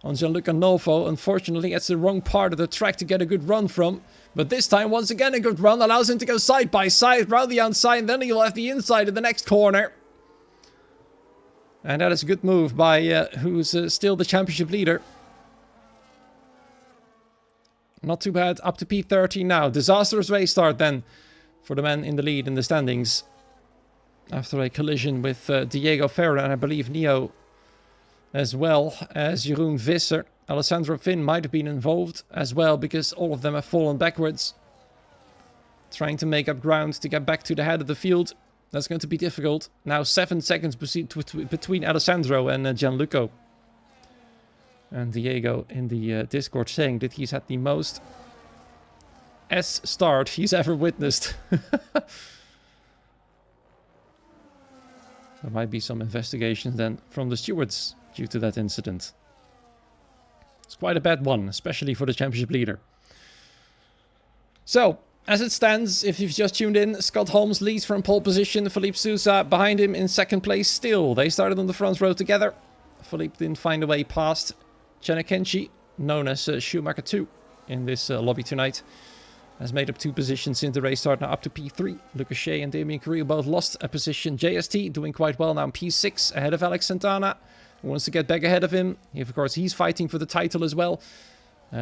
on Gianluca Nolfo. Unfortunately, it's the wrong part of the track to get a good run from. But this time, once again, a good run allows him to go side by side, round the outside, and then he'll have the inside in the next corner. And that is a good move by who's still the championship leader. Not too bad, up to P13 now. Disastrous race start then for the man in the lead in the standings. After a collision with Diego Ferrer and I believe Neo, as well as Jeroen Visser. Alessandro Finn might have been involved as well because all of them have fallen backwards. Trying to make up ground to get back to the head of the field. That's going to be difficult. Now 7 seconds between Alessandro and Gianluca. And Diego in the Discord saying that he's had the most S start he's ever witnessed. There might be some investigations then from the stewards due to that incident. It's quite a bad one, especially for the championship leader. So, as it stands, if you've just tuned in, Scott Holmes leads from pole position. Felipe Sousa behind him in second place still. They started on the front row together. Felipe didn't find a way past Chenikenchi, known as Schumacher 2 in this lobby tonight. Has made up 2 positions since the race start, now up to P3. Lucas Shea and Damien Carrillo both lost a position. JST doing quite well now in P6, ahead of Alex Santana, who wants to get back ahead of him. Of course, he's fighting for the title as well.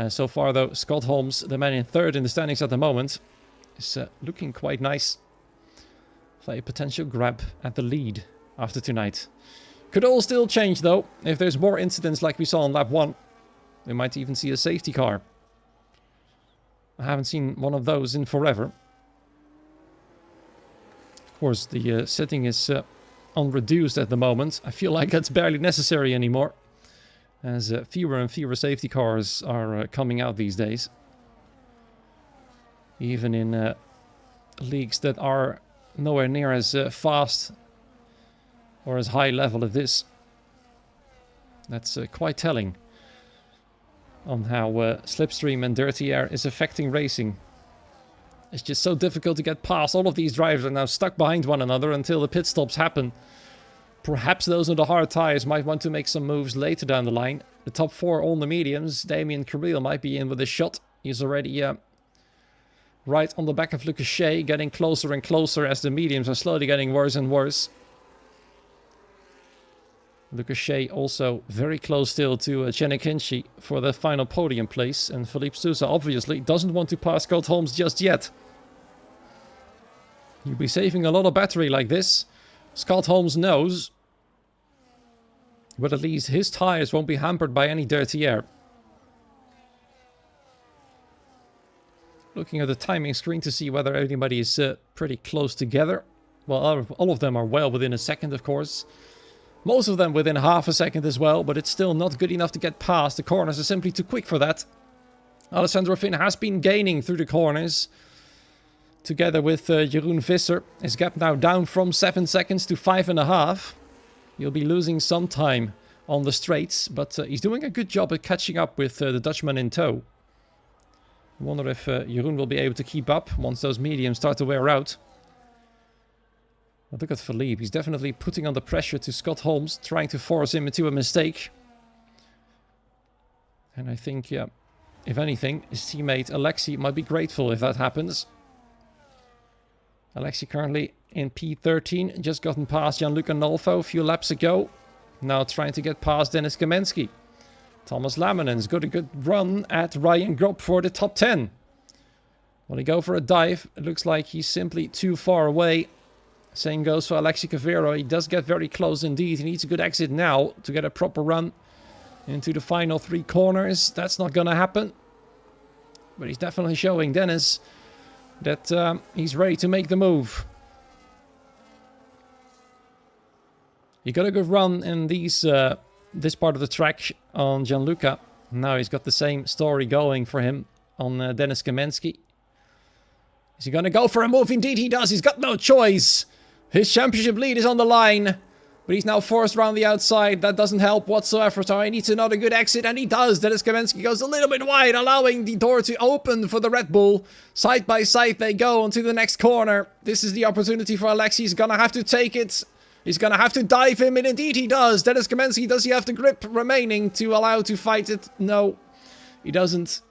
So far, though, Scott Holmes, the man in third in the standings at the moment, is looking quite nice for a potential grab at the lead after tonight. Could all still change, though, if there's more incidents like we saw on lap 1. We might even see a safety car. I haven't seen one of those in forever. Of course, the setting is on reduced at the moment. I feel like that's barely necessary anymore, as fewer and fewer safety cars are coming out these days. Even in leagues that are nowhere near as fast or as high level as this. That's quite telling on how slipstream and dirty air is affecting racing. It's just so difficult to get past. All of these drivers are now stuck behind one another until the pit stops happen. Perhaps those on the hard tires might want to make some moves later down the line. The top 4 on the mediums, Damien Carrillo might be in with a shot. He's already right on the back of Lucas Shea, getting closer and closer as the mediums are slowly getting worse and worse. Lucas Shea also very close still to Chenikenchi for the final podium place. And Felipe Sousa obviously doesn't want to pass Scott Holmes just yet. He'll be saving a lot of battery like this. Scott Holmes knows. But at least his tires won't be hampered by any dirty air. Looking at the timing screen to see whether anybody is pretty close together. Well, all of them are well within a second, of course. Most of them within half a second as well, but it's still not good enough to get past. The corners are simply too quick for that. Alessandro Finn has been gaining through the corners. Together with Jeroen Visser. His gap now down from 7 seconds to 5.5. He'll be losing some time on the straights, but he's doing a good job at catching up with the Dutchman in tow. I wonder if Jeroen will be able to keep up once those mediums start to wear out. But look at Philippe. He's definitely putting on the pressure to Scott Holmes, trying to force him into a mistake. And I think, yeah, if anything, his teammate Alexi might be grateful if that happens. Alexi currently in P13, just gotten past Gianluca Nolfo a few laps ago. Now trying to get past Dennis Kamensky. Thomas Laminen's got a good run at Ryan Grob for the top 10. Will he go for a dive? It looks like he's simply too far away. Same goes for Alexi Cavero. He does get very close indeed. He needs a good exit now to get a proper run into the final 3 corners. That's not going to happen. But he's definitely showing Dennis that he's ready to make the move. He got a good run in this part of the track on Gianluca. Now he's got the same story going for him on Dennis Kamensky. Is he going to go for a move? Indeed he does. He's got no choice. His championship lead is on the line. But he's now forced around the outside. That doesn't help whatsoever. So he needs another good exit. And he does. Dennis Kamensky goes a little bit wide, allowing the door to open for the Red Bull. Side by side they go onto the next corner. This is the opportunity for Alexi. He's going to have to take it. He's going to have to dive him. And indeed he does. Dennis Kamensky, does he have the grip remaining to allow to fight it? No, he doesn't.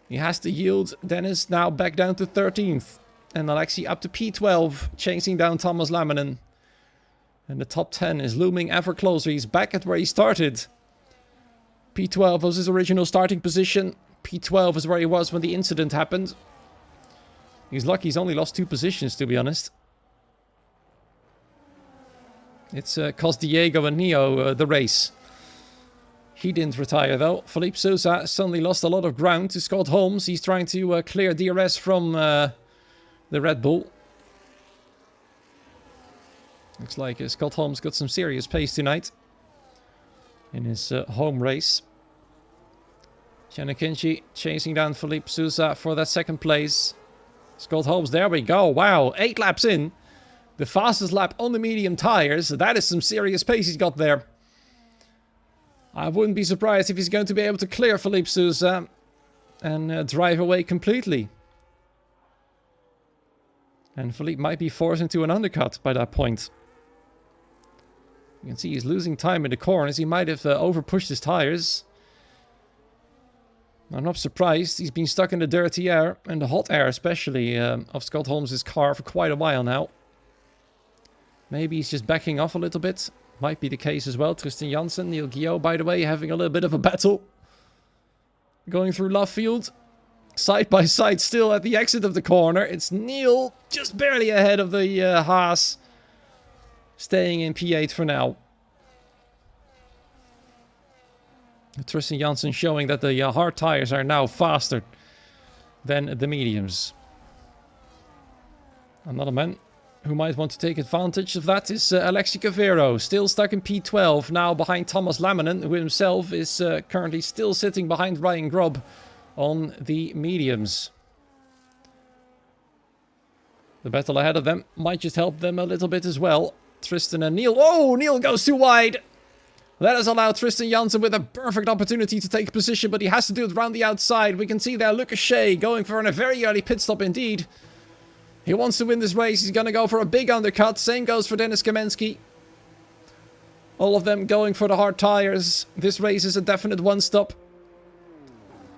He has to yield. Dennis now back down to 13th. And Alexi up to P12, chasing down Thomas Laminen. And the top 10 is looming ever closer. He's back at where he started. P12 was his original starting position. P12 is where he was when the incident happened. He's lucky he's only lost 2 positions, to be honest. It's cost Diego and Neo the race. He didn't retire, though. Philippe Sousa suddenly lost a lot of ground to Scott Holmes. He's trying to clear DRS from the Red Bull. Looks like Scott Holmes got some serious pace tonight in his home race. Giannicinci chasing down Philippe Sousa for that 2nd place. Scott Holmes, there we go. Wow, 8 laps in. The fastest lap on the medium tires. That is some serious pace he's got there. I wouldn't be surprised if he's going to be able to clear Philippe Sousa and drive away completely. And Philippe might be forced into an undercut by that point. You can see he's losing time in the corners. He might have over-pushed his tires. I'm not surprised. He's been stuck in the dirty air, and the hot air especially, of Scott Holmes' car for quite a while now. Maybe he's just backing off a little bit. Might be the case as well. Tristan Janssen, Neil Guillaume, by the way, having a little bit of a battle. Going through left field. Side by side still at the exit of the corner. It's Neil just barely ahead of the Haas. Staying in P8 for now. Tristan Janssen showing that the hard tires are now faster than the mediums. Another man who might want to take advantage of that is Alexi Cavero. Still stuck in P12 now behind Thomas Laminen, who himself is currently still sitting behind Ryan Grob on the mediums. The battle ahead of them might just help them a little bit as well. Tristan and Neil. Oh, Neil goes too wide. That has allowed Tristan Janssen with a perfect opportunity to take position, but he has to do it around the outside. We can see there Lucas Shea going for a very early pit stop indeed. He wants to win this race. He's going to go for a big undercut. Same goes for Dennis Kamensky. All of them going for the hard tires. This race is a definite one-stop.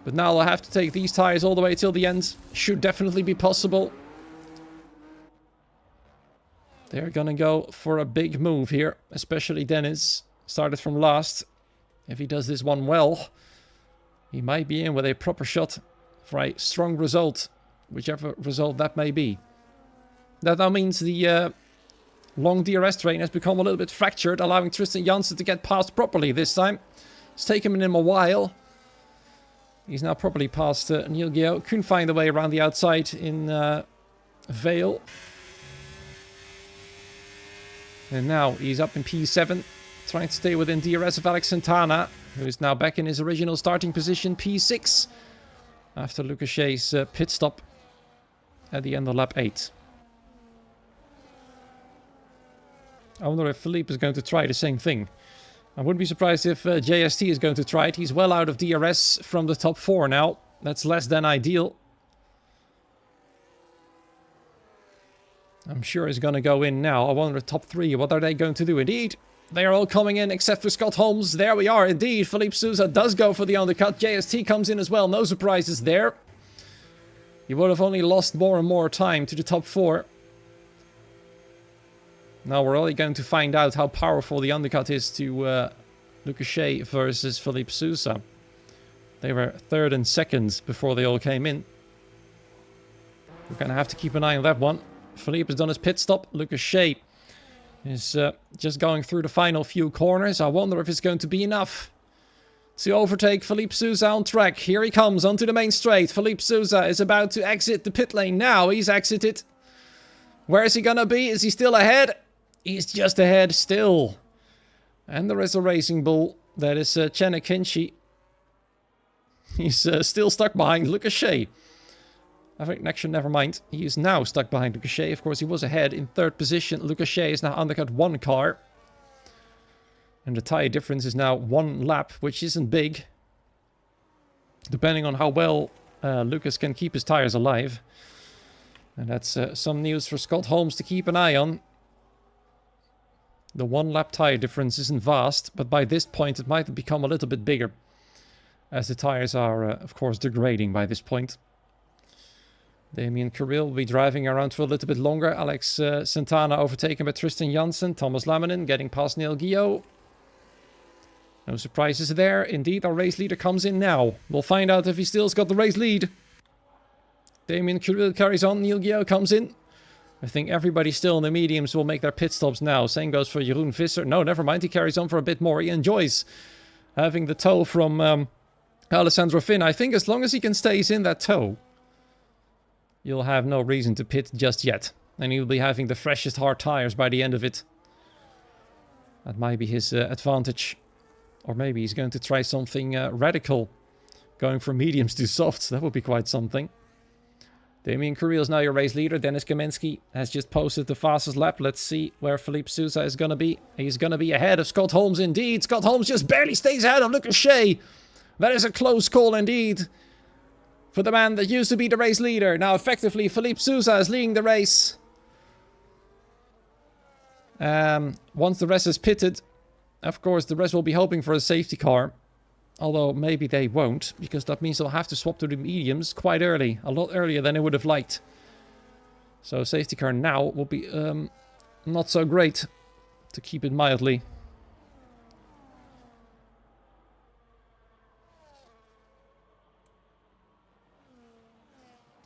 But now I'll have to take these tires all the way till the end. Should definitely be possible. They're gonna go for a big move here, especially Dennis. Started from last. If he does this one well, he might be in with a proper shot for a strong result, whichever result that may be. That now means the long DRS train has become a little bit fractured, allowing Tristan Janssen to get past properly this time. It's taken him a while. He's now properly past Neil Guillaume. Couldn't find a way around the outside in Vale. And now he's up in P7, trying to stay within DRS of Alex Santana, who is now back in his original starting position, P6, after Lucas Shea's pit stop at the end of lap 8. I wonder if Philippe is going to try the same thing. I wouldn't be surprised if JST is going to try it. He's well out of DRS from the top 4 now. That's less than ideal. I'm sure he's going to go in now. I wonder the top 3, what are they going to do? Indeed, they are all coming in except for Scott Holmes. There we are, indeed. Philippe Sousa does go for the undercut. JST comes in as well. No surprises there. He would have only lost more and more time to the top 4. Now we're only going to find out how powerful the undercut is to Lucas Shea versus Philippe Sousa. They were 3rd and 2nd before they all came in. We're going to have to keep an eye on that one. Philippe has done his pit stop. Lucas Shea is just going through the final few corners. I wonder if it's going to be enough to overtake Philippe Sousa on track. Here he comes onto the main straight. Philippe Sousa is about to exit the pit lane now. He's exited. Where is he going to be? Is he still ahead? He's just ahead still. And there is a racing bull. That is Chenna Kinchi. He's still stuck behind Lucas Shea. I think actually, never mind. He is now stuck behind Lucas Shea. Of course, he was ahead in 3rd position. Lucas Shea is now undercut 1 car. And the tyre difference is now 1 lap, which isn't big. Depending on how well Lucas can keep his tyres alive. And that's some news for Scott Holmes to keep an eye on. The 1 lap tyre difference isn't vast, but by this point it might have become a little bit bigger. As the tyres are, of course, degrading by this point. Damien Carril will be driving around for a little bit longer. Alex Santana overtaken by Tristan Janssen. Thomas Laminen getting past Neil Guillot. No surprises there. Indeed, our race leader comes in now. We'll find out if he still's got the race lead. Damien Carril carries on. Neil Guillot comes in. I think everybody still in the mediums will make their pit stops now. Same goes for Jeroen Visser. No, never mind. He carries on for a bit more. He enjoys having the tow from Alessandro Finn. I think as long as he can stay in that tow, you'll have no reason to pit just yet. And he'll be having the freshest hard tires by the end of it. That might be his advantage. Or maybe he's going to try something radical. Going from mediums to softs. That would be quite something. Damien Carril is now your race leader. Dennis Kaminsky has just posted the fastest lap. Let's see where Philippe Sousa is going to be. He's going to be ahead of Scott Holmes indeed. Scott Holmes just barely stays ahead of Lucas Shea. That is a close call indeed. For the man that used to be the race leader. Now effectively Philippe Sousa is leading the race. Once the rest is pitted, of course the rest will be hoping for a safety car. Although maybe they won't, because that means they'll have to swap to the mediums quite early. A lot earlier than they would have liked. So safety car now will be not so great, to keep it mildly.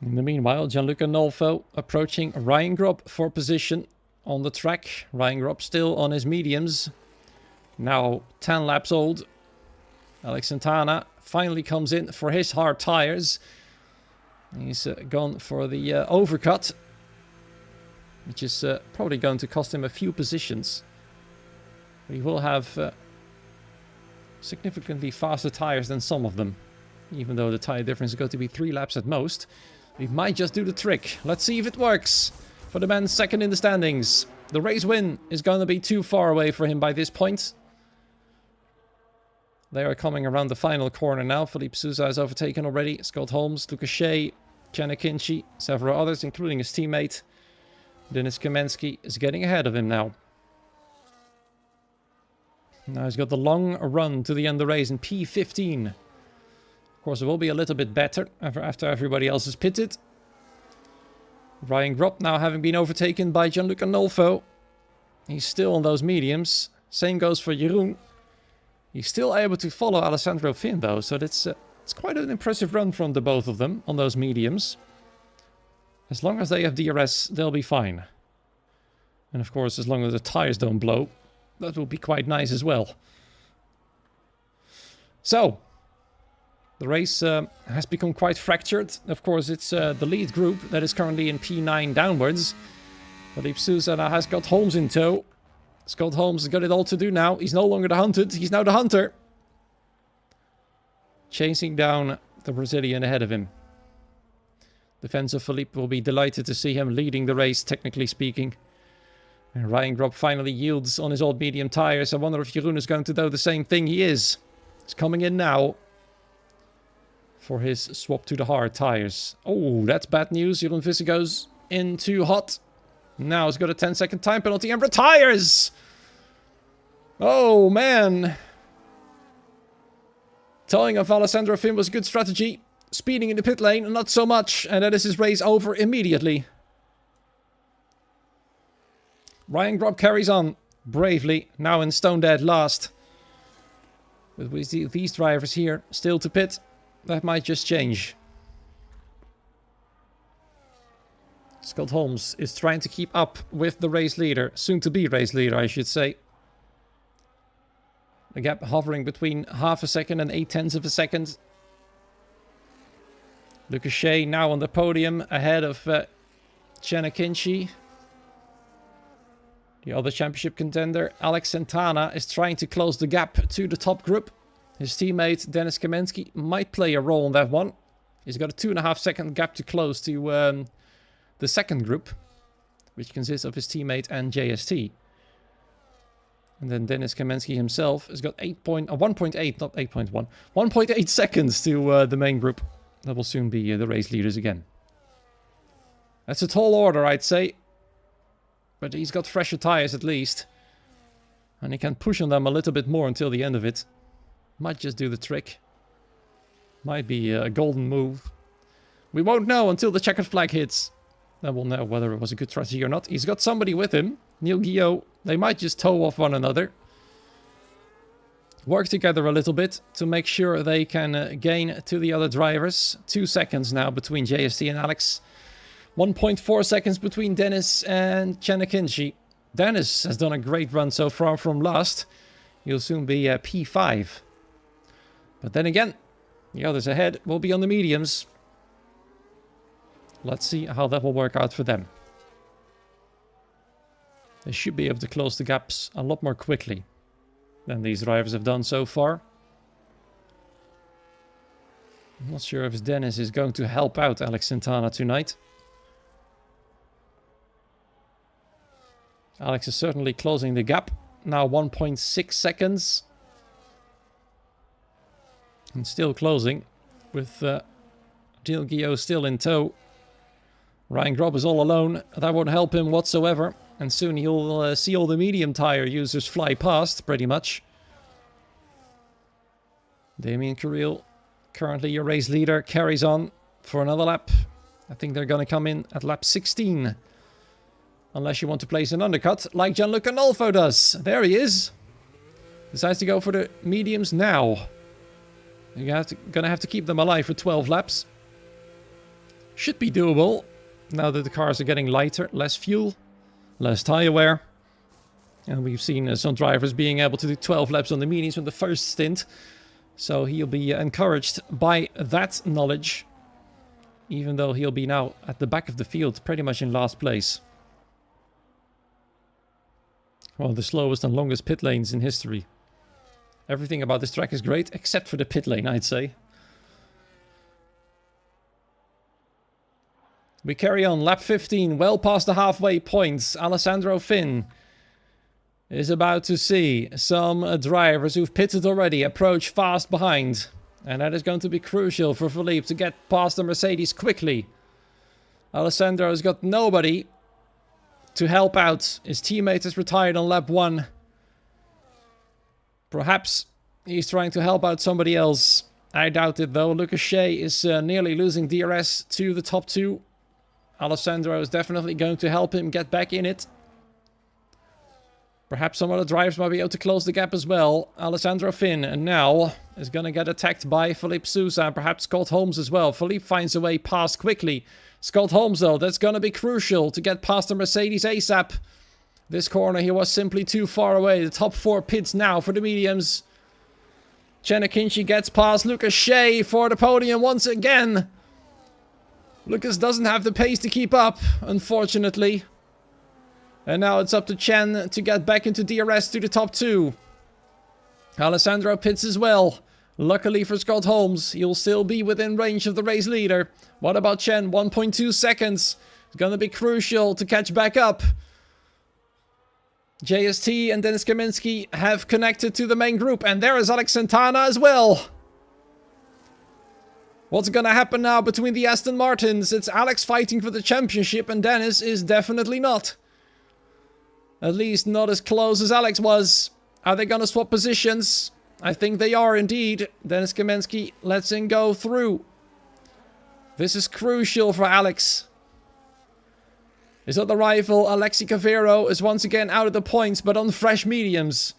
In the meanwhile, Gianluca Nolfo approaching Ryan Grob for position on the track. Ryan Grob still on his mediums. Now 10 laps old. Alex Santana finally comes in for his hard tires. He's gone for the overcut, which is probably going to cost him a few positions. But he will have significantly faster tires than some of them. Even though the tire difference is going to be 3 laps at most. He might just do the trick. Let's see if it works. For the man second in the standings. The race win is going to be too far away for him by this point. They are coming around the final corner now. Philippe Sousa is overtaken already. Scott Holmes, Lucas Shea, Chenna Kinchi, several others, including his teammate. Dennis Kaminsky is getting ahead of him now. Now he's got the long run to the end of the race in P15. Of course, it will be a little bit better after everybody else is pitted. Ryan Grob now having been overtaken by Gianluca Nolfo. He's still on those mediums. Same goes for Jeroen. He's still able to follow Alessandro Finn though, so it's quite an impressive run from the both of them on those mediums. As long as they have DRS, they'll be fine. And of course, as long as the tires don't blow, that will be quite nice as well. So, the race has become quite fractured. Of course, it's the lead group that is currently in P9 downwards. Philippe Sousa now has got Holmes in tow. Scott Holmes has got it all to do now. He's no longer the hunted. He's now the hunter. Chasing down the Brazilian ahead of him. Defensive Philippe will be delighted to see him leading the race, technically speaking. And Ryan Grob finally yields on his old medium tires. I wonder if Jeroen is going to do the same thing. He is. He's coming in now for his swap to the hard tires. Oh, that's bad news. Jeroen Visser goes in too hot. Now he's got a 10-second time penalty and retires! Oh, man. Towing of Alessandro Finn was a good strategy. Speeding in the pit lane, not so much. And that is his race over immediately. Ryan Grob carries on bravely. Now in stone dead last. But with these drivers here still to pit, that might just change. Scott Holmes is trying to keep up with the race leader. Soon to be race leader, I should say. The gap hovering between half a second and 0.8 of a second. Lucas Shea now on the podium ahead of Chanakinchi. The other championship contender, Alex Santana, is trying to close the gap to the top group. His teammate, Dennis Kamensky, might play a role in that one. He's got a 2.5 second gap to close to the second group, which consists of his teammate and JST. And then Dennis Kamensky himself has got 1.8, not 8.1, 1.8 seconds to the main group. That will soon be the race leaders again. That's a tall order, I'd say. But he's got fresher tires at least. And he can push on them a little bit more until the end of it. Might just do the trick. Might be a golden move. We won't know until the checkered flag hits. Then we'll know whether it was a good strategy or not. He's got somebody with him. Neil Guillot. They might just tow off one another. Work together a little bit to make sure they can gain to the other drivers. 2 seconds now between JST and Alex. 1.4 seconds between Dennis and Chanakinchi. Dennis has done a great run so far from last. He'll soon be P5. But then again, the others ahead will be on the mediums. Let's see how that will work out for them. They should be able to close the gaps a lot more quickly than these drivers have done so far. I'm not sure if Dennis is going to help out Alex Santana tonight. Alex is certainly closing the gap. Now 1.6 seconds. And still closing with Neil Guillot still in tow. Ryan Grob is all alone. That won't help him whatsoever. And soon he'll see all the medium tire users fly past, pretty much. Damien Carril, currently your race leader, carries on for another lap. I think they're going to come in at lap 16. Unless you want to place an undercut, like Gianluca Nolfo does. There he is. Decides to go for the mediums now. You're gonna have to keep them alive for 12 laps. Should be doable. Now that the cars are getting lighter, less fuel, less tire wear. And we've seen some drivers being able to do 12 laps on the mediums from the first stint. So he'll be encouraged by that knowledge. Even though he'll be now at the back of the field, pretty much in last place. One of the slowest and longest pit lanes in history. Everything about this track is great, except for the pit lane, I'd say. We carry on, lap 15, well past the halfway point. Alessandro Finn is about to see some drivers who've pitted already approach fast behind. And that is going to be crucial for Philippe to get past the Mercedes quickly. Alessandro has got nobody to help out. His teammate has retired on lap 1. Perhaps he's trying to help out somebody else. I doubt it though. Lucas Shea is nearly losing DRS to the top 2. Alessandro is definitely going to help him get back in it. Perhaps some other drivers might be able to close the gap as well. Alessandro Finn and now is going to get attacked by Felipe Sousa and perhaps Scott Holmes as well. Felipe finds a way past quickly. Scott Holmes though, that's going to be crucial to get past the Mercedes ASAP. This corner he was simply too far away. The top 4 pits now for the mediums. Chanakinchi gets past Lucas Shea for the podium once again. Lucas doesn't have the pace to keep up, unfortunately. And now it's up to Chen to get back into DRS to the top 2. Alessandro pits as well. Luckily for Scott Holmes, he'll still be within range of the race leader. What about Chen? 1.2 seconds. It's gonna be crucial to catch back up. JST and Dennis Kaminsky have connected to the main group. And there is Alex Santana as well. What's gonna happen now between the Aston Martins? It's Alex fighting for the championship and Dennis is definitely not. At least not as close as Alex was. Are they gonna swap positions? I think they are indeed. Dennis Kaminsky lets him go through. This is crucial for Alex. His other rival, Alexi Cavero, is once again out of the points, but on fresh mediums.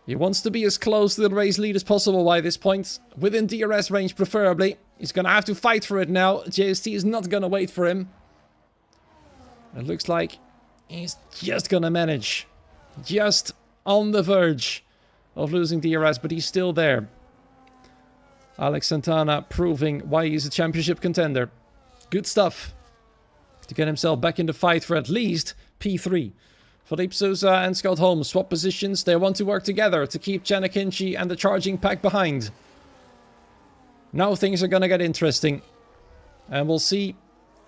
He wants to be as close to the race lead as possible by this point. Within DRS range, preferably. He's going to have to fight for it now. JST is not going to wait for him. It looks like he's just going to manage. Just on the verge of losing DRS, but he's still there. Alex Santana proving why he's a championship contender. Good stuff. To get himself back in the fight for at least P3. Philippe Sousa and Scott Holmes swap positions. They want to work together to keep Chanakinchi and the charging pack behind. Now things are going to get interesting. And we'll see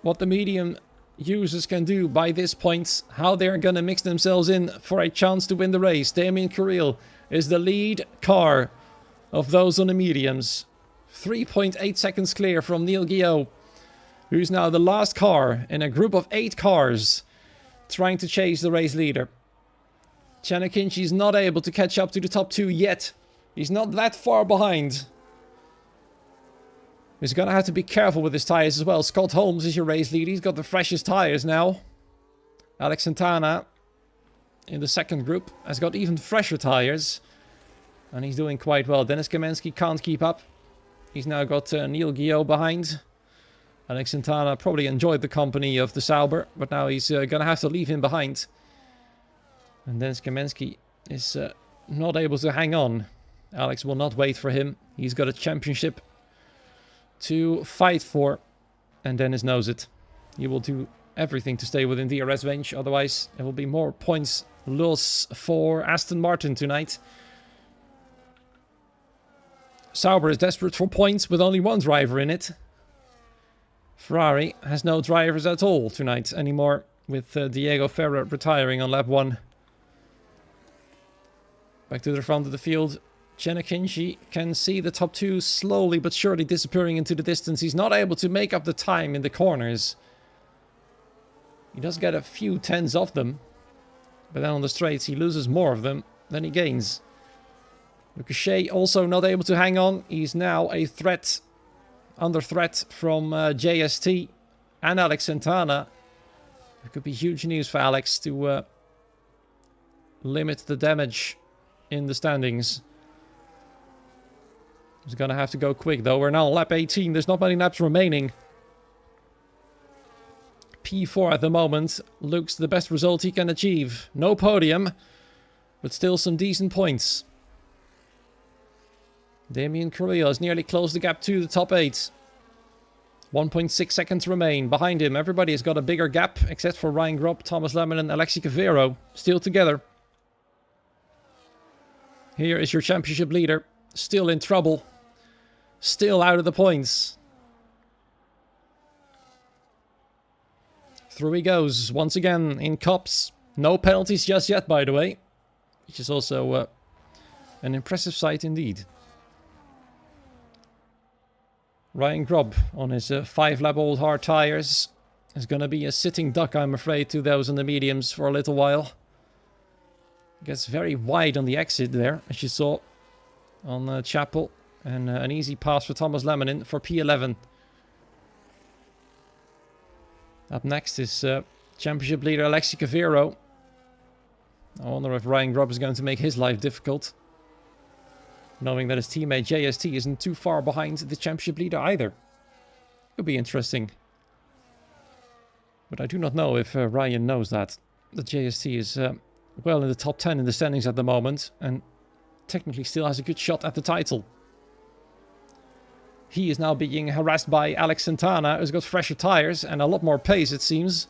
what the medium users can do by this point. How they're going to mix themselves in for a chance to win the race. Damien Carril is the lead car of those on the mediums. 3.8 seconds clear from Neil Guillot, who's now the last car in a group of 8 cars trying to chase the race leader. Chanakinchi's not able to catch up to the top 2 yet. He's not that far behind. He's going to have to be careful with his tires as well. Scott Holmes is your race leader. He's got the freshest tires now. Alex Santana in the second group has got even fresher tires. And he's doing quite well. Dennis Kaminsky can't keep up. He's now got Neil Guillot behind. Alex Santana probably enjoyed the company of the Sauber, but now he's going to have to leave him behind. And Dennis Kaminsky is not able to hang on. Alex will not wait for him. He's got a championship to fight for, and Dennis knows it. He will do everything to stay within DRS range, otherwise there will be more points loss for Aston Martin tonight. Sauber is desperate for points with only one driver in it. Ferrari has no drivers at all tonight anymore, with Diego Ferrer retiring on lap 1. Back to the front of the field. Chanakinchi can see the top 2 slowly but surely disappearing into the distance. He's not able to make up the time in the corners. He does get a few tenths off them, but then on the straights he loses more of them than he gains. Ricochet also not able to hang on. He's now a threat, under threat from JST and Alex Santana. It could be huge news for Alex to limit the damage in the standings. He's going to have to go quick though. We're now on lap 18. There's not many laps remaining. P4 at the moment looks the best result he can achieve. No podium, but still some decent points. Damien Carril has nearly closed the gap to the top 8. 1.6 seconds remain. Behind him, everybody has got a bigger gap, except for Ryan Grob, Thomas Lemon and Alexi Cavero. Still together. Here is your championship leader. Still in trouble. Still out of the points. Through he goes once again in cups. No penalties just yet, by the way. Which is also an impressive sight indeed. Ryan Grob on his 5-lap old hard tires is going to be a sitting duck, I'm afraid, to those in the mediums for a little while. Gets very wide on the exit there, as you saw on Chapel. And an easy pass for Thomas Lemon for P11. Up next is championship leader Alexi Cavero. I wonder if Ryan Grob is going to make his life difficult, knowing that his teammate JST isn't too far behind the championship leader either. Could be interesting. But I do not know if Ryan knows that. The JST is well in the top 10 in the standings at the moment, and technically still has a good shot at the title. He is now being harassed by Alex Santana, who's got fresher tires and a lot more pace, it seems.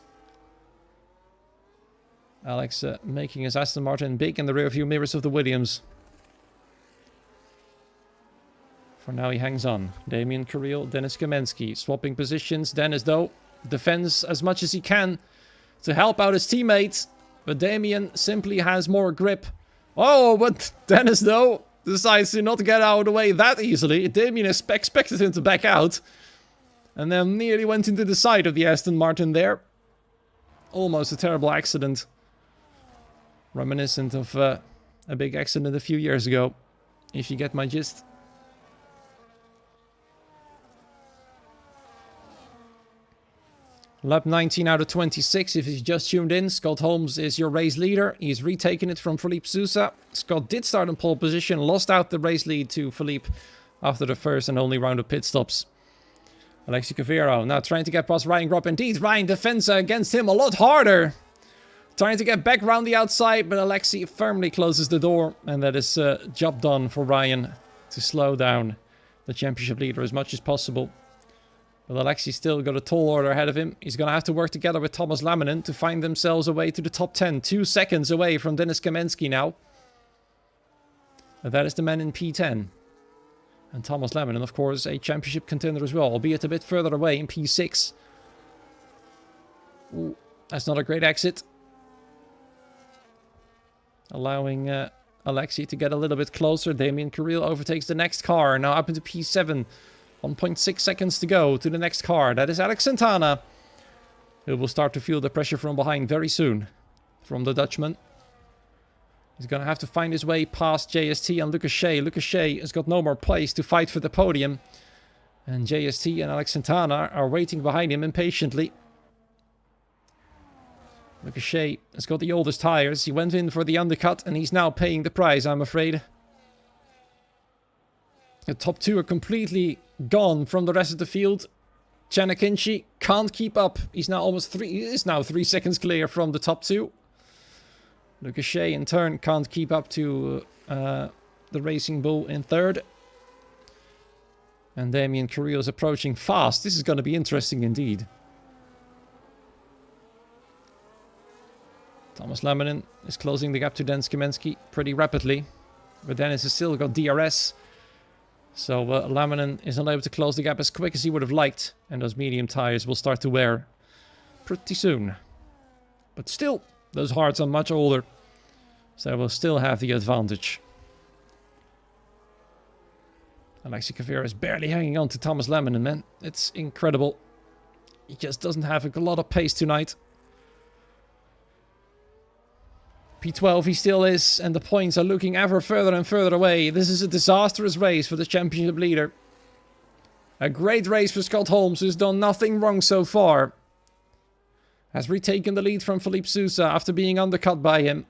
Alex making his Aston Martin big in the rearview mirrors of the Williams. For now, he hangs on. Damian Carril, Dennis Kamensky swapping positions. Dennis, though, defends as much as he can to help out his teammates. But Damian simply has more grip. Oh, but Dennis, though, decides to not get out of the way that easily. Damian expected him to back out. And then nearly went into the side of the Aston Martin there. Almost a terrible accident. Reminiscent of a big accident a few years ago. If you get my gist. Lap 19 out of 26, if you've just tuned in. Scott Holmes is your race leader. He's retaken it from Felipe Sousa. Scott did start in pole position, lost out the race lead to Felipe after the first and only round of pit stops. Alexi Cavero now trying to get past Ryan Gropp. Indeed, Ryan defends against him a lot harder. Trying to get back around the outside, but Alexi firmly closes the door. And that is job done for Ryan to slow down the championship leader as much as possible. But Alexi's still got a tall order ahead of him. He's going to have to work together with Thomas Laminen to find themselves a way to the top 10. 2 seconds away from Dennis Kamensky now. And that is the man in P10. And Thomas Laminen, of course, a championship contender as well, albeit a bit further away in P6. Ooh, that's not a great exit. Allowing Alexi to get a little bit closer. Damian Carril overtakes the next car. Now up into P7. 1.6 seconds to go to the next car. That is Alex Santana, who will start to feel the pressure from behind very soon from the Dutchman. He's going to have to find his way past JST and Lucas Shea. Lucas Shea has got no more place to fight for the podium. And JST and Alex Santana are waiting behind him impatiently. Lucas Shea has got the oldest tires. He went in for the undercut and he's now paying the price, I'm afraid. The top two are completely gone from the rest of the field. Chanakinchi can't keep up. He's now he is now 3 seconds clear from the top two. Lucas Shea in turn can't keep up to the Racing Bull in third. And Damian Carril is approaching fast. This is going to be interesting indeed. Thomas Laminen is closing the gap to Dennis Kamensky pretty rapidly. But Dennis has still got DRS. So Laminen is unable to close the gap as quick as he would have liked. And those medium tires will start to wear pretty soon. But still, those hards are much older. So they will still have the advantage. Alexi Cavero is barely hanging on to Thomas Laminen, man. It's incredible. He just doesn't have a lot of pace tonight. P12 he still is, and the points are looking ever further and further away. This is a disastrous race for the championship leader. A great race for Scott Holmes, who's done nothing wrong so far. Has retaken the lead from Felipe Sousa after being undercut by him.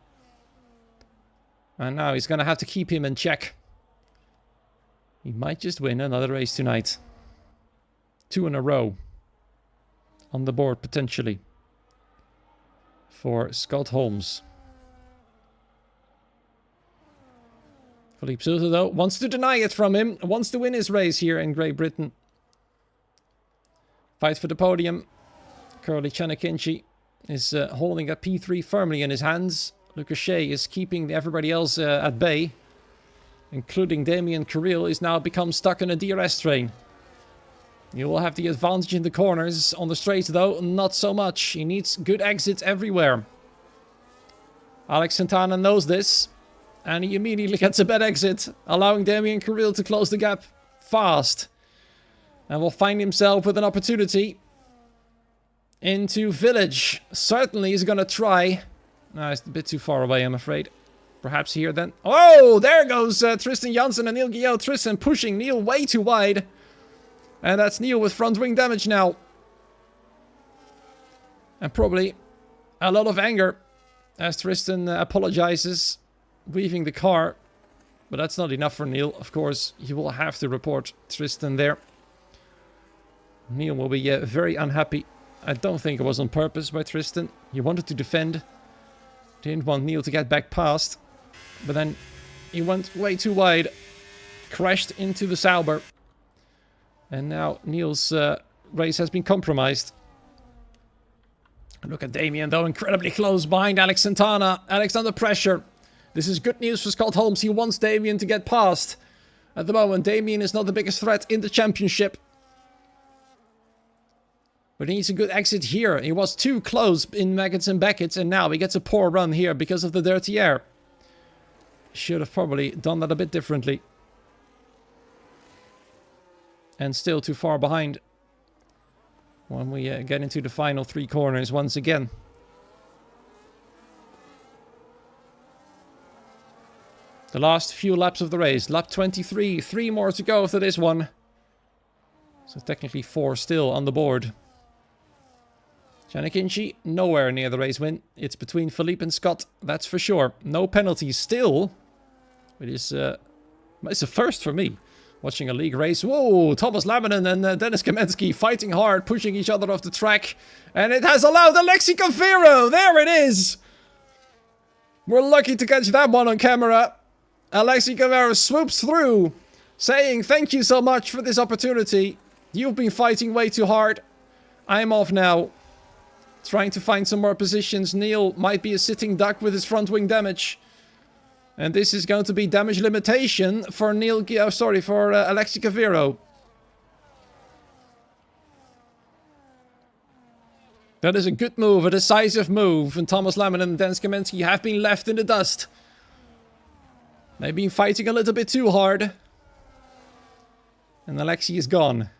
And now he's going to have to keep him in check. He might just win another race tonight. 2 in a row. On the board, potentially. For Scott Holmes. Felipe Sousa, though, wants to deny it from him. Wants to win his race here in Great Britain. Fight for the podium. Curly Chanakinchi is holding a P3 firmly in his hands. Lucas Shea is keeping everybody else at bay. Including Damian Carril is now become stuck in a DRS train. He will have the advantage in the corners. On the straight, though, not so much. He needs good exits everywhere. Alex Santana knows this. And he immediately gets a bad exit, allowing Damian Carril to close the gap fast. And will find himself with an opportunity into Village. Certainly he's going to try. No, it's a bit too far away, I'm afraid. Perhaps here then. Oh, there goes Tristan Janssen and Neil Guillaume. Tristan pushing Neil way too wide. And that's Neil with front wing damage now. And probably a lot of anger as Tristan apologizes. Weaving the car, but that's not enough for Neil. Of course, he will have to report Tristan there. Neil will be very unhappy. I don't think it was on purpose by Tristan. He wanted to defend. Didn't want Neil to get back past. But then he went way too wide. Crashed into the Sauber. And now Neil's race has been compromised. Look at Damien, though, incredibly close behind Alex Santana. Alex under pressure. This is good news for Scott Holmes. He wants Damien to get past. At the moment, Damien is not the biggest threat in the championship. But he needs a good exit here. He was too close in Maggots and Beckett, and now he gets a poor run here because of the dirty air. Should have probably done that a bit differently. And still too far behind. When we get into the final 3 corners once again. The last few laps of the race. Lap 23. 3 more to go for this one. So technically 4 still on the board. Janikinci, nowhere near the race win. It's between Philippe and Scott, that's for sure. No penalties still. It is it's a first for me. Watching a league race. Whoa, Thomas Laminen and Dennis Kamensky fighting hard, pushing each other off the track. And it has allowed Alexi Cavero. There it is. We're lucky to catch that one on camera. Alexi Cavero swoops through, saying thank you so much for this opportunity. You've been fighting way too hard. I'm off now. Trying to find some more positions. Neil might be a sitting duck with his front wing damage. And this is going to be damage limitation for for Alexi Cavero. That is a good move, a decisive move. And Thomas Laminen and Dennis Kamensky have been left in the dust. They've been fighting a little bit too hard. And Alexi is gone.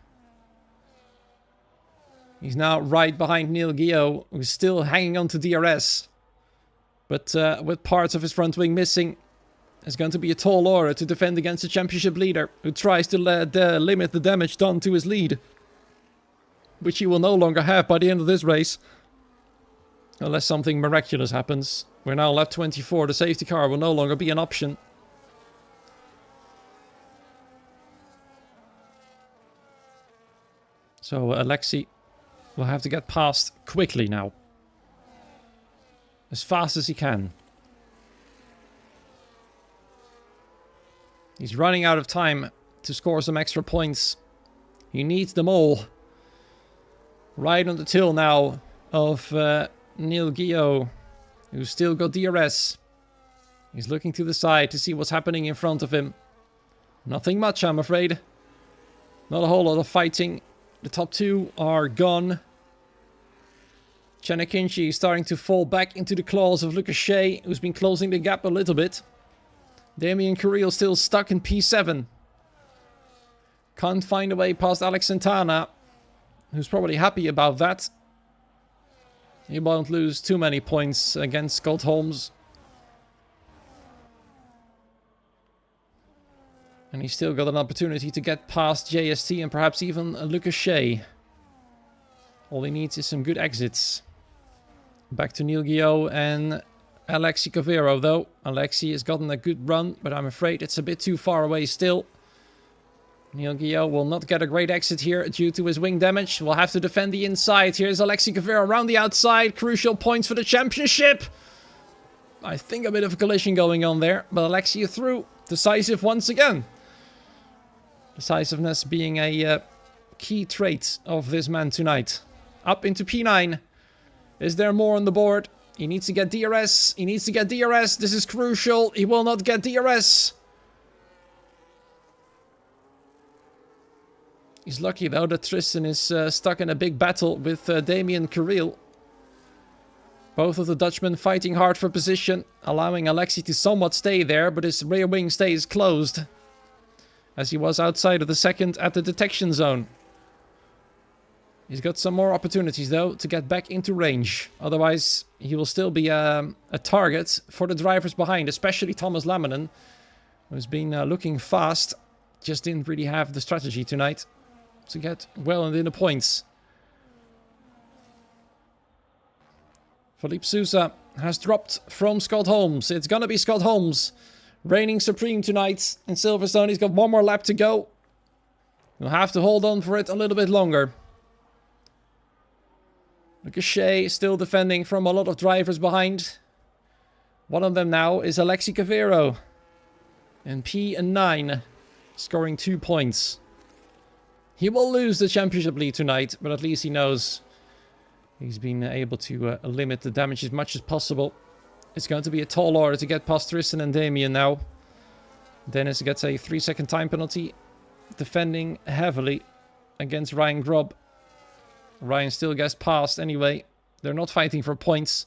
He's now right behind Neil Gio, who's still hanging on to DRS. But with parts of his front wing missing, it's going to be a tall order to defend against the championship leader, who tries to limit the damage done to his lead. Which he will no longer have by the end of this race. Unless something miraculous happens. We're now lap 24, the safety car will no longer be an option. So Alexi will have to get past quickly now. As fast as he can. He's running out of time to score some extra points. He needs them all. Right on the tail now of Neil Gio, who's still got DRS. He's looking to the side to see what's happening in front of him. Nothing much, I'm afraid. Not a whole lot of fighting. The top 2 are gone. Janikinci is starting to fall back into the claws of Lucas Shea, who's been closing the gap a little bit. Damien Carrillo still stuck in P7. Can't find a way past Alex Santana, who's probably happy about that. He won't lose too many points against Scott Holmes. And he's still got an opportunity to get past JST and perhaps even Lucas Shea. All he needs is some good exits. Back to Neil Gio and Alexi Cavero, though. Alexi has gotten a good run, but I'm afraid it's a bit too far away still. Neil Gio will not get a great exit here due to his wing damage. Will have to defend the inside. Here's Alexi Cavero around the outside. Crucial points for the championship. I think a bit of a collision going on there, but Alexi through. Decisive once again. Decisiveness being a key trait of this man tonight. Up into P9. Is there more on the board? He needs to get DRS. He needs to get DRS. This is crucial. He will not get DRS. He's lucky though that Tristan is stuck in a big battle with Damien Carrillo. Both of the Dutchmen fighting hard for position, allowing Alexi to somewhat stay there, but his rear wing stays closed. As he was outside of the second at the detection zone. He's got some more opportunities, though, to get back into range. Otherwise, he will still be a target for the drivers behind, especially Thomas Laminen, who's been looking fast. Just didn't really have the strategy tonight to get well into the points. Philippe Sousa has dropped from Scott Holmes. It's gonna be Scott Holmes reigning supreme tonight in Silverstone. He's got one more lap to go. He'll have to hold on for it a little bit longer. Lucas Shea still defending from a lot of drivers behind. One of them now is Alexi Cavero. And P9, scoring 2 points. He will lose the championship lead tonight, but at least he knows He's been able to limit the damage as much as possible. It's going to be a tall order to get past Tristan and Damien now. Dennis gets a 3-second time penalty. Defending heavily against Ryan Grubb. Ryan still gets past anyway. They're not fighting for points.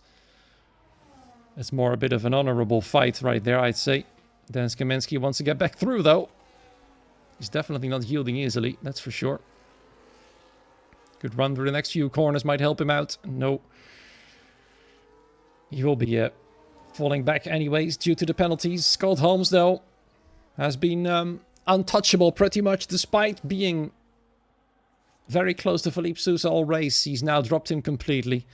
It's more a bit of an honorable fight right there, I'd say. Dennis Kaminsky wants to get back through, though. He's definitely not yielding easily, that's for sure. Good run through the next few corners might help him out. No. He will be falling back anyways due to the penalties. Scott Holmes, though, has been untouchable pretty much, despite being very close to Philippe Sousa all race. He's now dropped him completely.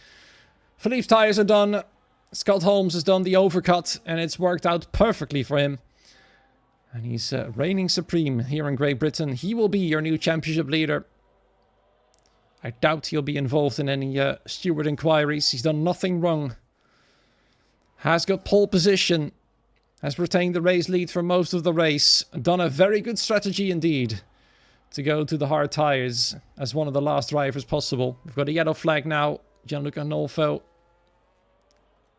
Philippe's tires are done. Scott Holmes has done the overcut, and it's worked out perfectly for him. And he's reigning supreme here in Great Britain. He will be your new championship leader. I doubt he'll be involved in any steward inquiries. He's done nothing wrong. Has got pole position. Has retained the race lead for most of the race. Done a very good strategy indeed to go to the hard tires as one of the last drivers possible. We've got a yellow flag now. Gianluca Nolfo.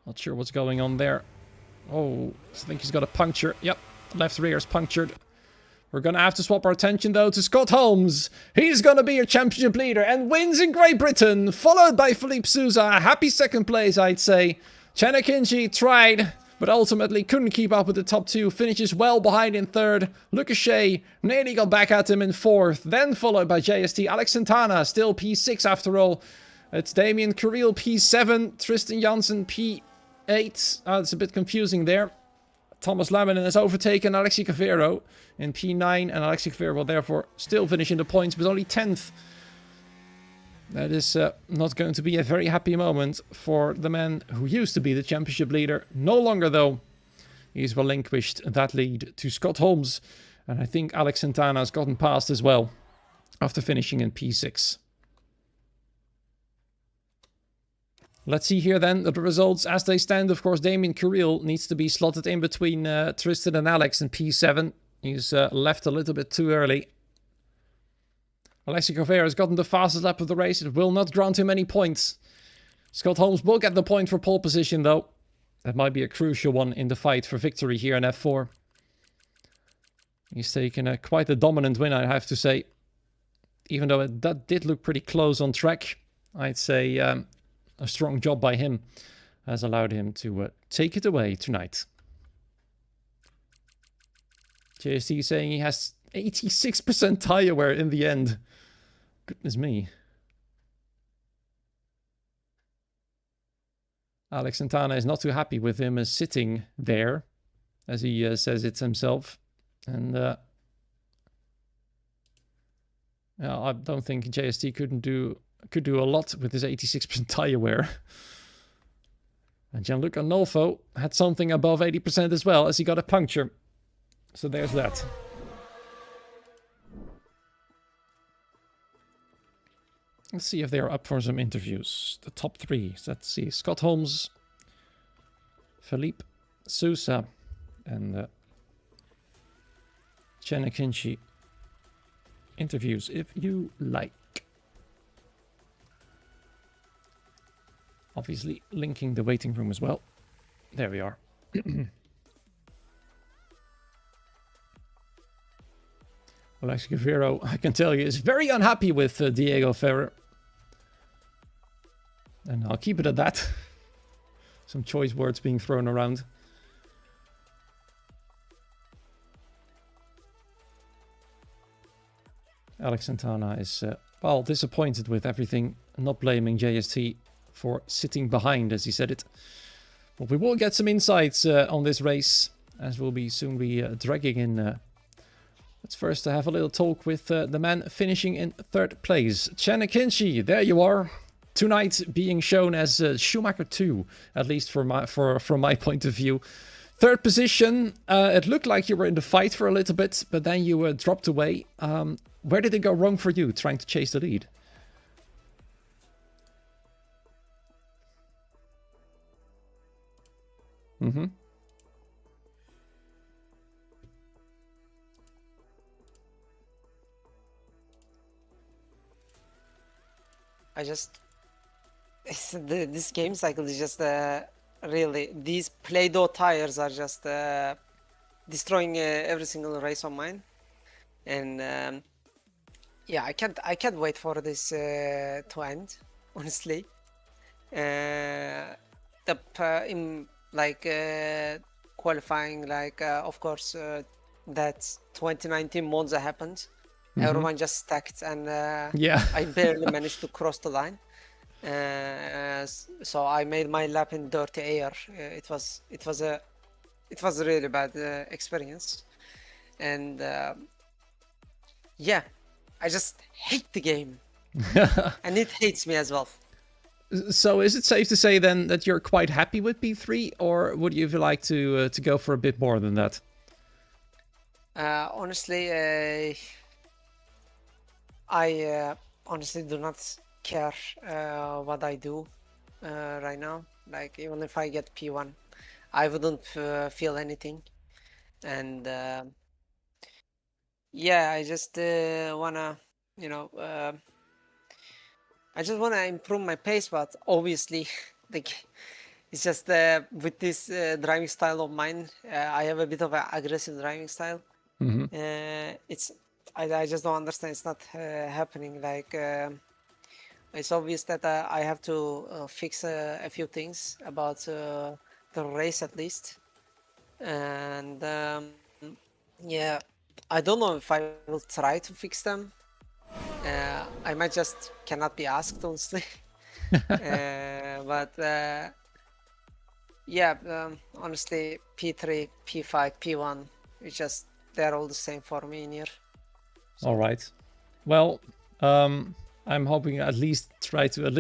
Not sure what's going on there. Oh, I think he's got a puncture. Yep, left rear is punctured. We're going to have to swap our attention, though, to Scott Holmes. He's going to be your championship leader and wins in Great Britain, followed by Philippe Sousa. A happy second place, I'd say. Chanakinji tried, but ultimately couldn't keep up with the top two. Finishes well behind in third. Lucas Shea nearly got back at him in fourth. Then followed by JST. Alex Santana, still P6 after all. It's Damien Carril, P7. Tristan Janssen, P8. It's a bit confusing there. Thomas Laminen has overtaken Alexi Cavero in P9, and Alexi Cavero will therefore still finish in the points, but only 10th. That is not going to be a very happy moment for the man who used to be the championship leader. No longer, though. He's relinquished that lead to Scott Holmes, and I think Alex Santana has gotten past as well after finishing in P6. Let's see here then the results as they stand. Of course, Damien Carril needs to be slotted in between Tristan and Alex in P7. He's left a little bit too early. Alexi Cavero has gotten the fastest lap of the race. It will not grant him any points. Scott Holmes will get the point for pole position, though. That might be a crucial one in the fight for victory here in F4. He's taken quite a dominant win, I have to say. Even though that did look pretty close on track, I'd say a strong job by him has allowed him to take it away tonight. JST saying he has 86% tire wear in the end. Goodness me. Alex Santana is not too happy with him sitting there, as he says it himself. And I don't think JST could do a lot with his 86% tire wear. And Gianluca Nolfo had something above 80% as well, as he got a puncture. So there's that. Let's see if they're up for some interviews. The top three. So let's see. Scott Holmes, Philippe Sousa, and Chanakinchi. Interviews, if you like. Obviously, linking the waiting room as well. There we are. Alexi Cavero, I can tell you, is very unhappy with Diego Ferrer. And I'll keep it at that. Some choice words being thrown around. Alex Santana is, well, disappointed with everything, not blaming JST for sitting behind, as he said it. But we will get some insights on this race, as we'll be soon be dragging in. Let's first have a little talk with the man finishing in third place. Chanakinchi, there you are. Tonight being shown as Schumacher 2, at least from my point of view. Third position, it looked like you were in the fight for a little bit, but then you dropped away. Where did it go wrong for you, trying to chase the lead? Mm-hmm. I just This game cycle is just really, these Play-Doh tires are just destroying every single race on mine, and yeah, I can't wait for this to end, honestly. In like qualifying, like of course that 2019 Monza happened. Everyone just stacked, and Yeah. I barely managed to cross the line. So I made my lap in dirty air. It was a really bad experience, and yeah, I just hate the game, and it hates me as well. So is it safe to say then that you're quite happy with P3, or would you like to go for a bit more than that? Honestly, I honestly do not care what I do right now. Like, even if I get P1, I wouldn't feel anything. And yeah, I just wanna, you know, I just wanna improve my pace, but obviously, like, it's just with this driving style of mine, I have a bit of an aggressive driving style. It's I just don't understand. It's not happening. Like, it's obvious that I have to fix a few things about the race at least, and yeah, I don't know if I will try to fix them. I might just cannot be asked, honestly. But yeah, honestly, P3, P5, P1, it's just they're all the same for me in here. All right. Well, I'm hoping at least try to at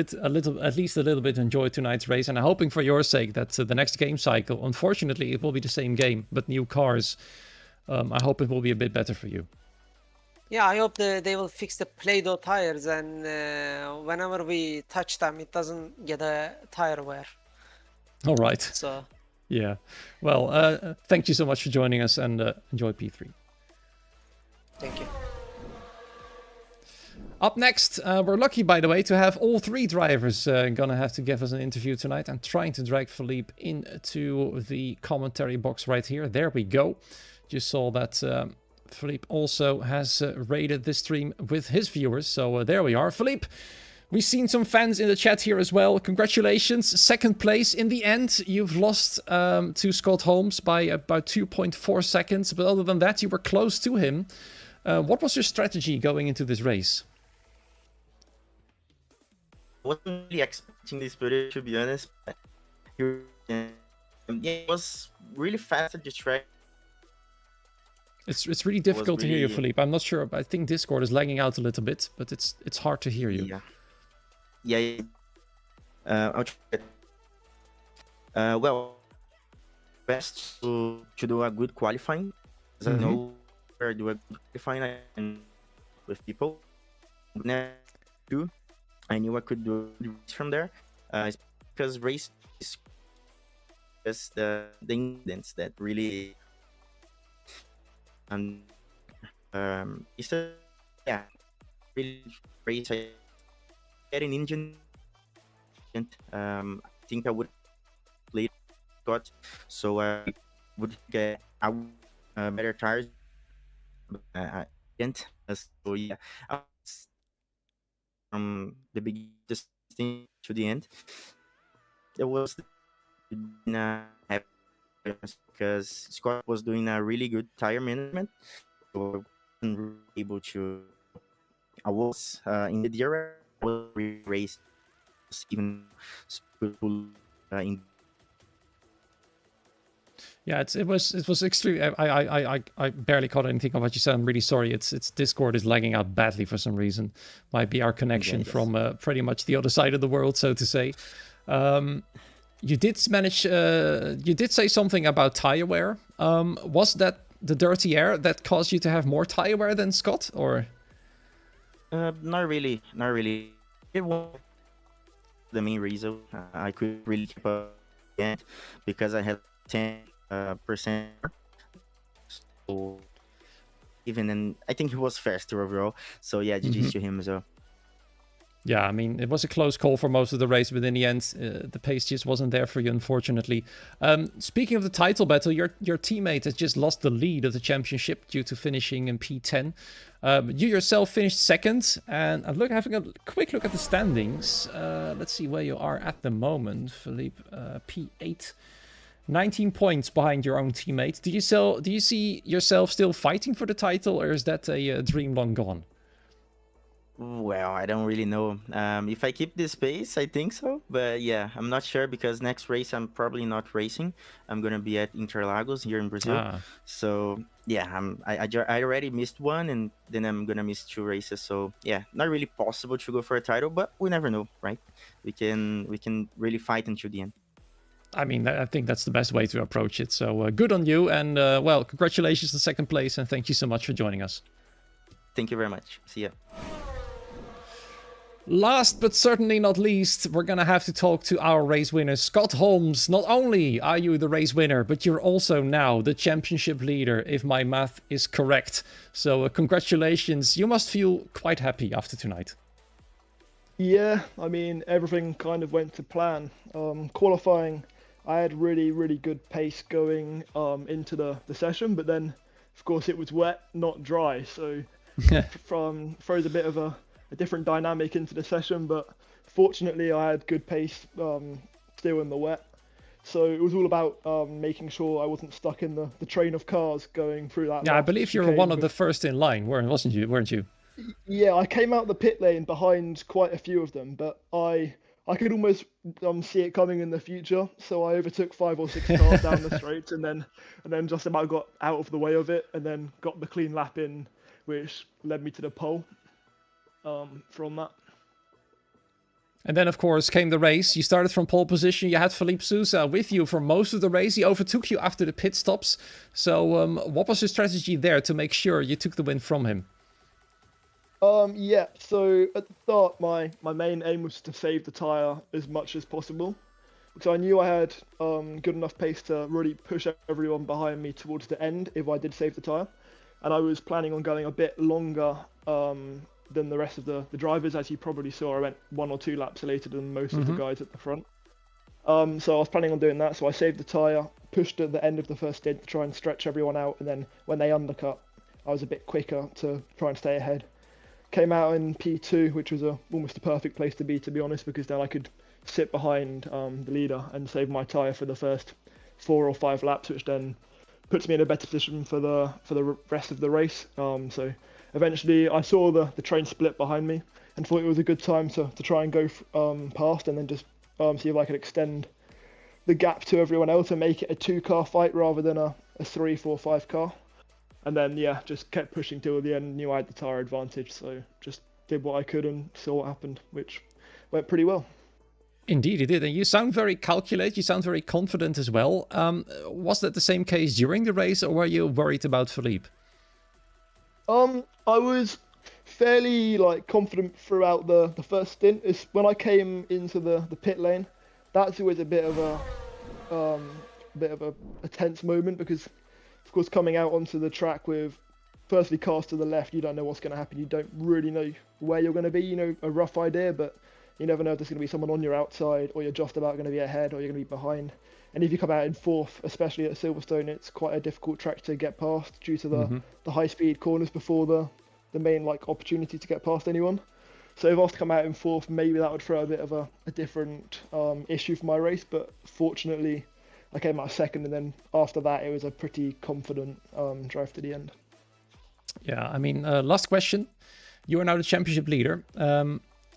least a little bit enjoy tonight's race, and I'm hoping for your sake that the next game cycle, unfortunately, it will be the same game but new cars. I hope it will be a bit better for you. Yeah, I hope they will fix the Play-Doh tires, and whenever we touch them, it doesn't get a tire wear. All right. So Yeah. Well, thank you so much for joining us, and enjoy P3. thank you. Up next, we're lucky, by the way, to have all three drivers gonna have to give us an interview tonight. I'm trying to drag Philippe into the commentary box right here. There we go. Just saw that Philippe also has rated this stream with his viewers. So there we are. Philippe, we've seen some fans in the chat here as well. Congratulations. Second place in the end. You've lost to Scott Holmes by about 2.4 seconds. But other than that, you were close to him. What was your strategy going into this race? I wasn't really expecting this footage, to be honest. But yeah, it was really fast at the track. It's really difficult to hear you, really- Philippe. I'm not sure. I think Discord is lagging out a little bit, but it's hard to hear you. Yeah. I'll try it. Well, best to do a good qualifying. Because I know where I do a good qualifying and with people. Too, I knew I could do the race from there. Because race is just the incidents that really it's a really race. I get an engine. I think I would play Scott, so I would get better tires. But I didn't. So yeah, I was, from the beginning to the end, it was happy because Scott was doing a really good tire management, so I wasn't really able to. I was in the direct, I was really racing, even in. Yeah, it was extreme. I barely caught anything of what you said. I'm really sorry. It's Discord is lagging out badly for some reason. Might be our connection from pretty much the other side of the world, so to say. You did manage. You did say something about tire wear. Was that the dirty air that caused you to have more tire wear than Scott, or? Not really. It was the main reason. I couldn't really keep up yet because I had 10%. So even then, I think he was faster overall. So yeah, GG's to him as well. Yeah, I mean, it was a close call for most of the race, but in the end, the pace just wasn't there for you, unfortunately. Speaking of the title battle, your teammate has just lost the lead of the championship due to finishing in P10. You yourself finished second, and having a quick look at the standings. Let's see where you are at the moment, Philippe. P8, 19 points behind your own teammate. Do you see yourself still fighting for the title, or is that a dream long gone? Well, I don't really know. If I keep this pace, I think so. But yeah, I'm not sure because next race I'm probably not racing. I'm gonna be at Interlagos here in Brazil. So yeah, I already missed one, and then I'm gonna miss 2 races. So yeah, not really possible to go for a title, but we never know, right? We can really fight until the end. I mean, I think that's the best way to approach it. So good on you, and well, congratulations on second place, and thank you so much for joining us. Thank you very much. See ya. Last but certainly not least, we're going to have to talk to our race winner, Scott Holmes. Not only are you the race winner, but you're also now the championship leader, if my math is correct. So congratulations. You must feel quite happy after tonight. Yeah, I mean, everything kind of went to plan. Qualifying, I had really good pace going into the session, but then, of course, it was wet, not dry. So throws a bit of a different dynamic into the session, but fortunately I had good pace still in the wet, so it was all about making sure I wasn't stuck in the train of cars going through that. Yeah, I believe you were one of the first in line, weren't you? Yeah, I came out the pit lane behind quite a few of them, but I could almost see it coming in the future, so I overtook 5 or 6 cars down the straight, and then just about got out of the way of it, and then got the clean lap in, which led me to the pole. From that. And then, of course, came the race. You started from pole position. You had Felipe Sousa with you for most of the race. He overtook you after the pit stops. So what was your strategy there to make sure you took the win from him? Yeah, so at the start, my main aim was to save the tyre as much as possible. Because I knew I had good enough pace to really push everyone behind me towards the end if I did save the tyre. And I was planning on going a bit longer than the rest of the drivers. As you probably saw, I went 1 or 2 laps later than most of the guys at the front. So I was planning on doing that, so I saved the tyre, pushed at the end of the first stint to try and stretch everyone out, and then when they undercut, I was a bit quicker to try and stay ahead. Came out in P2, which was almost a perfect place to be honest, because then I could sit behind the leader and save my tyre for the first 4 or 5 laps, which then puts me in a better position for the rest of the race. So eventually I saw the train split behind me and thought it was a good time to try and go past, and then just see if I could extend the gap to everyone else and make it a 2-car fight rather than a 3, 4, 5 car. And then yeah, just kept pushing till the end, knew I had the tyre advantage, so just did what I could and saw what happened, which went pretty well. Indeed, it did. And you sound very calculated, you sound very confident as well. Was that the same case during the race, or were you worried about Philippe? I was fairly confident throughout the first stint. It's when I came into the pit lane, that's always a bit of a tense moment, because of course coming out onto the track with firstly cars to the left, you don't know what's going to happen. You don't really know where you're going to be. You know, a rough idea, but you never know if there's going to be someone on your outside, or you're just about going to be ahead, or you're going to be behind. And if you come out in 4th, especially at Silverstone, it's quite a difficult track to get past due to the high-speed corners before the main opportunity to get past anyone. So if I was to come out in 4th, maybe that would throw a bit of a different issue for my race. But fortunately, I came out 2nd, and then after that, it was a pretty confident drive to the end. Yeah, I mean, last question. You are now the championship leader.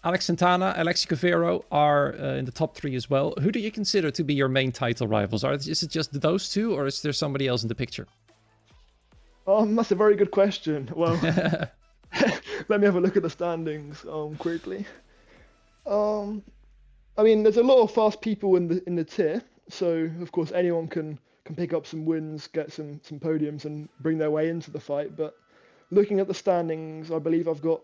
Alex Santana, Alexi Cavero are in the top 3 as well. Who do you consider to be your main title rivals? Is it just those 2, or is there somebody else in the picture? That's a very good question. Well, let me have a look at the standings quickly. I mean, there's a lot of fast people in the tier, so of course anyone can pick up some wins, get some podiums, and bring their way into the fight. But looking at the standings, I believe I've got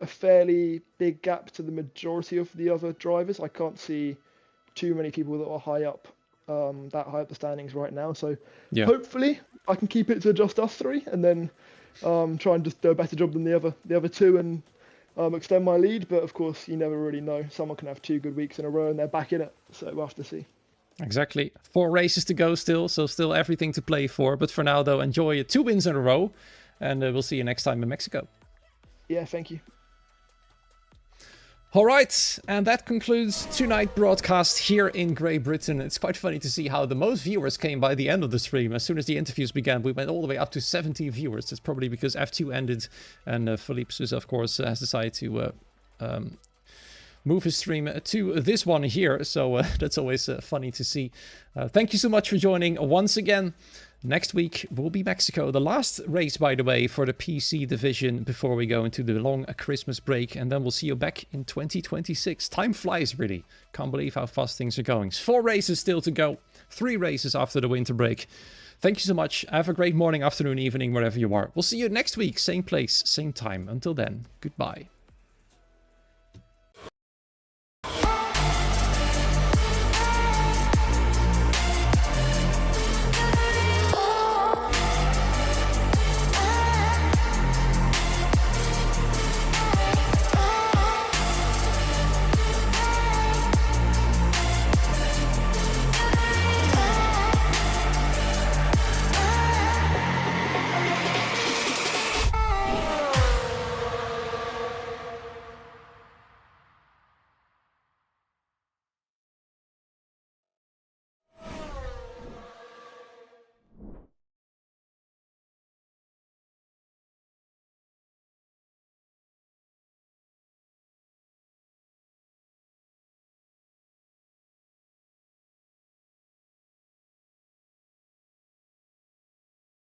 a fairly big gap to the majority of the other drivers. I can't see too many people that are high up, that high up the standings right now. So hopefully I can keep it to just us 3, and then try and just do a better job than the other 2, and extend my lead. But of course, you never really know. Someone can have 2 good weeks in a row and they're back in it. So we'll have to see. Exactly. 4 races to go still, so still everything to play for. But for now, though, enjoy 2 wins in a row. And we'll see you next time in Mexico. Yeah, thank you. All right, and that concludes tonight's broadcast here in Great Britain. It's quite funny to see how the most viewers came by the end of the stream. As soon as the interviews began, we went all the way up to 70 viewers. That's probably because F2 ended, and Philippe Sousa, of course, has decided to move his stream to this one here. So that's always funny to see. Thank you so much for joining once again. Next week will be Mexico. The last race, by the way, for the PC division before we go into the long Christmas break. And then we'll see you back in 2026. Time flies, really. Can't believe how fast things are going. 4 races still to go. 3 races after the winter break. Thank you so much. Have a great morning, afternoon, evening, wherever you are. We'll see you next week. Same place, same time. Until then, goodbye.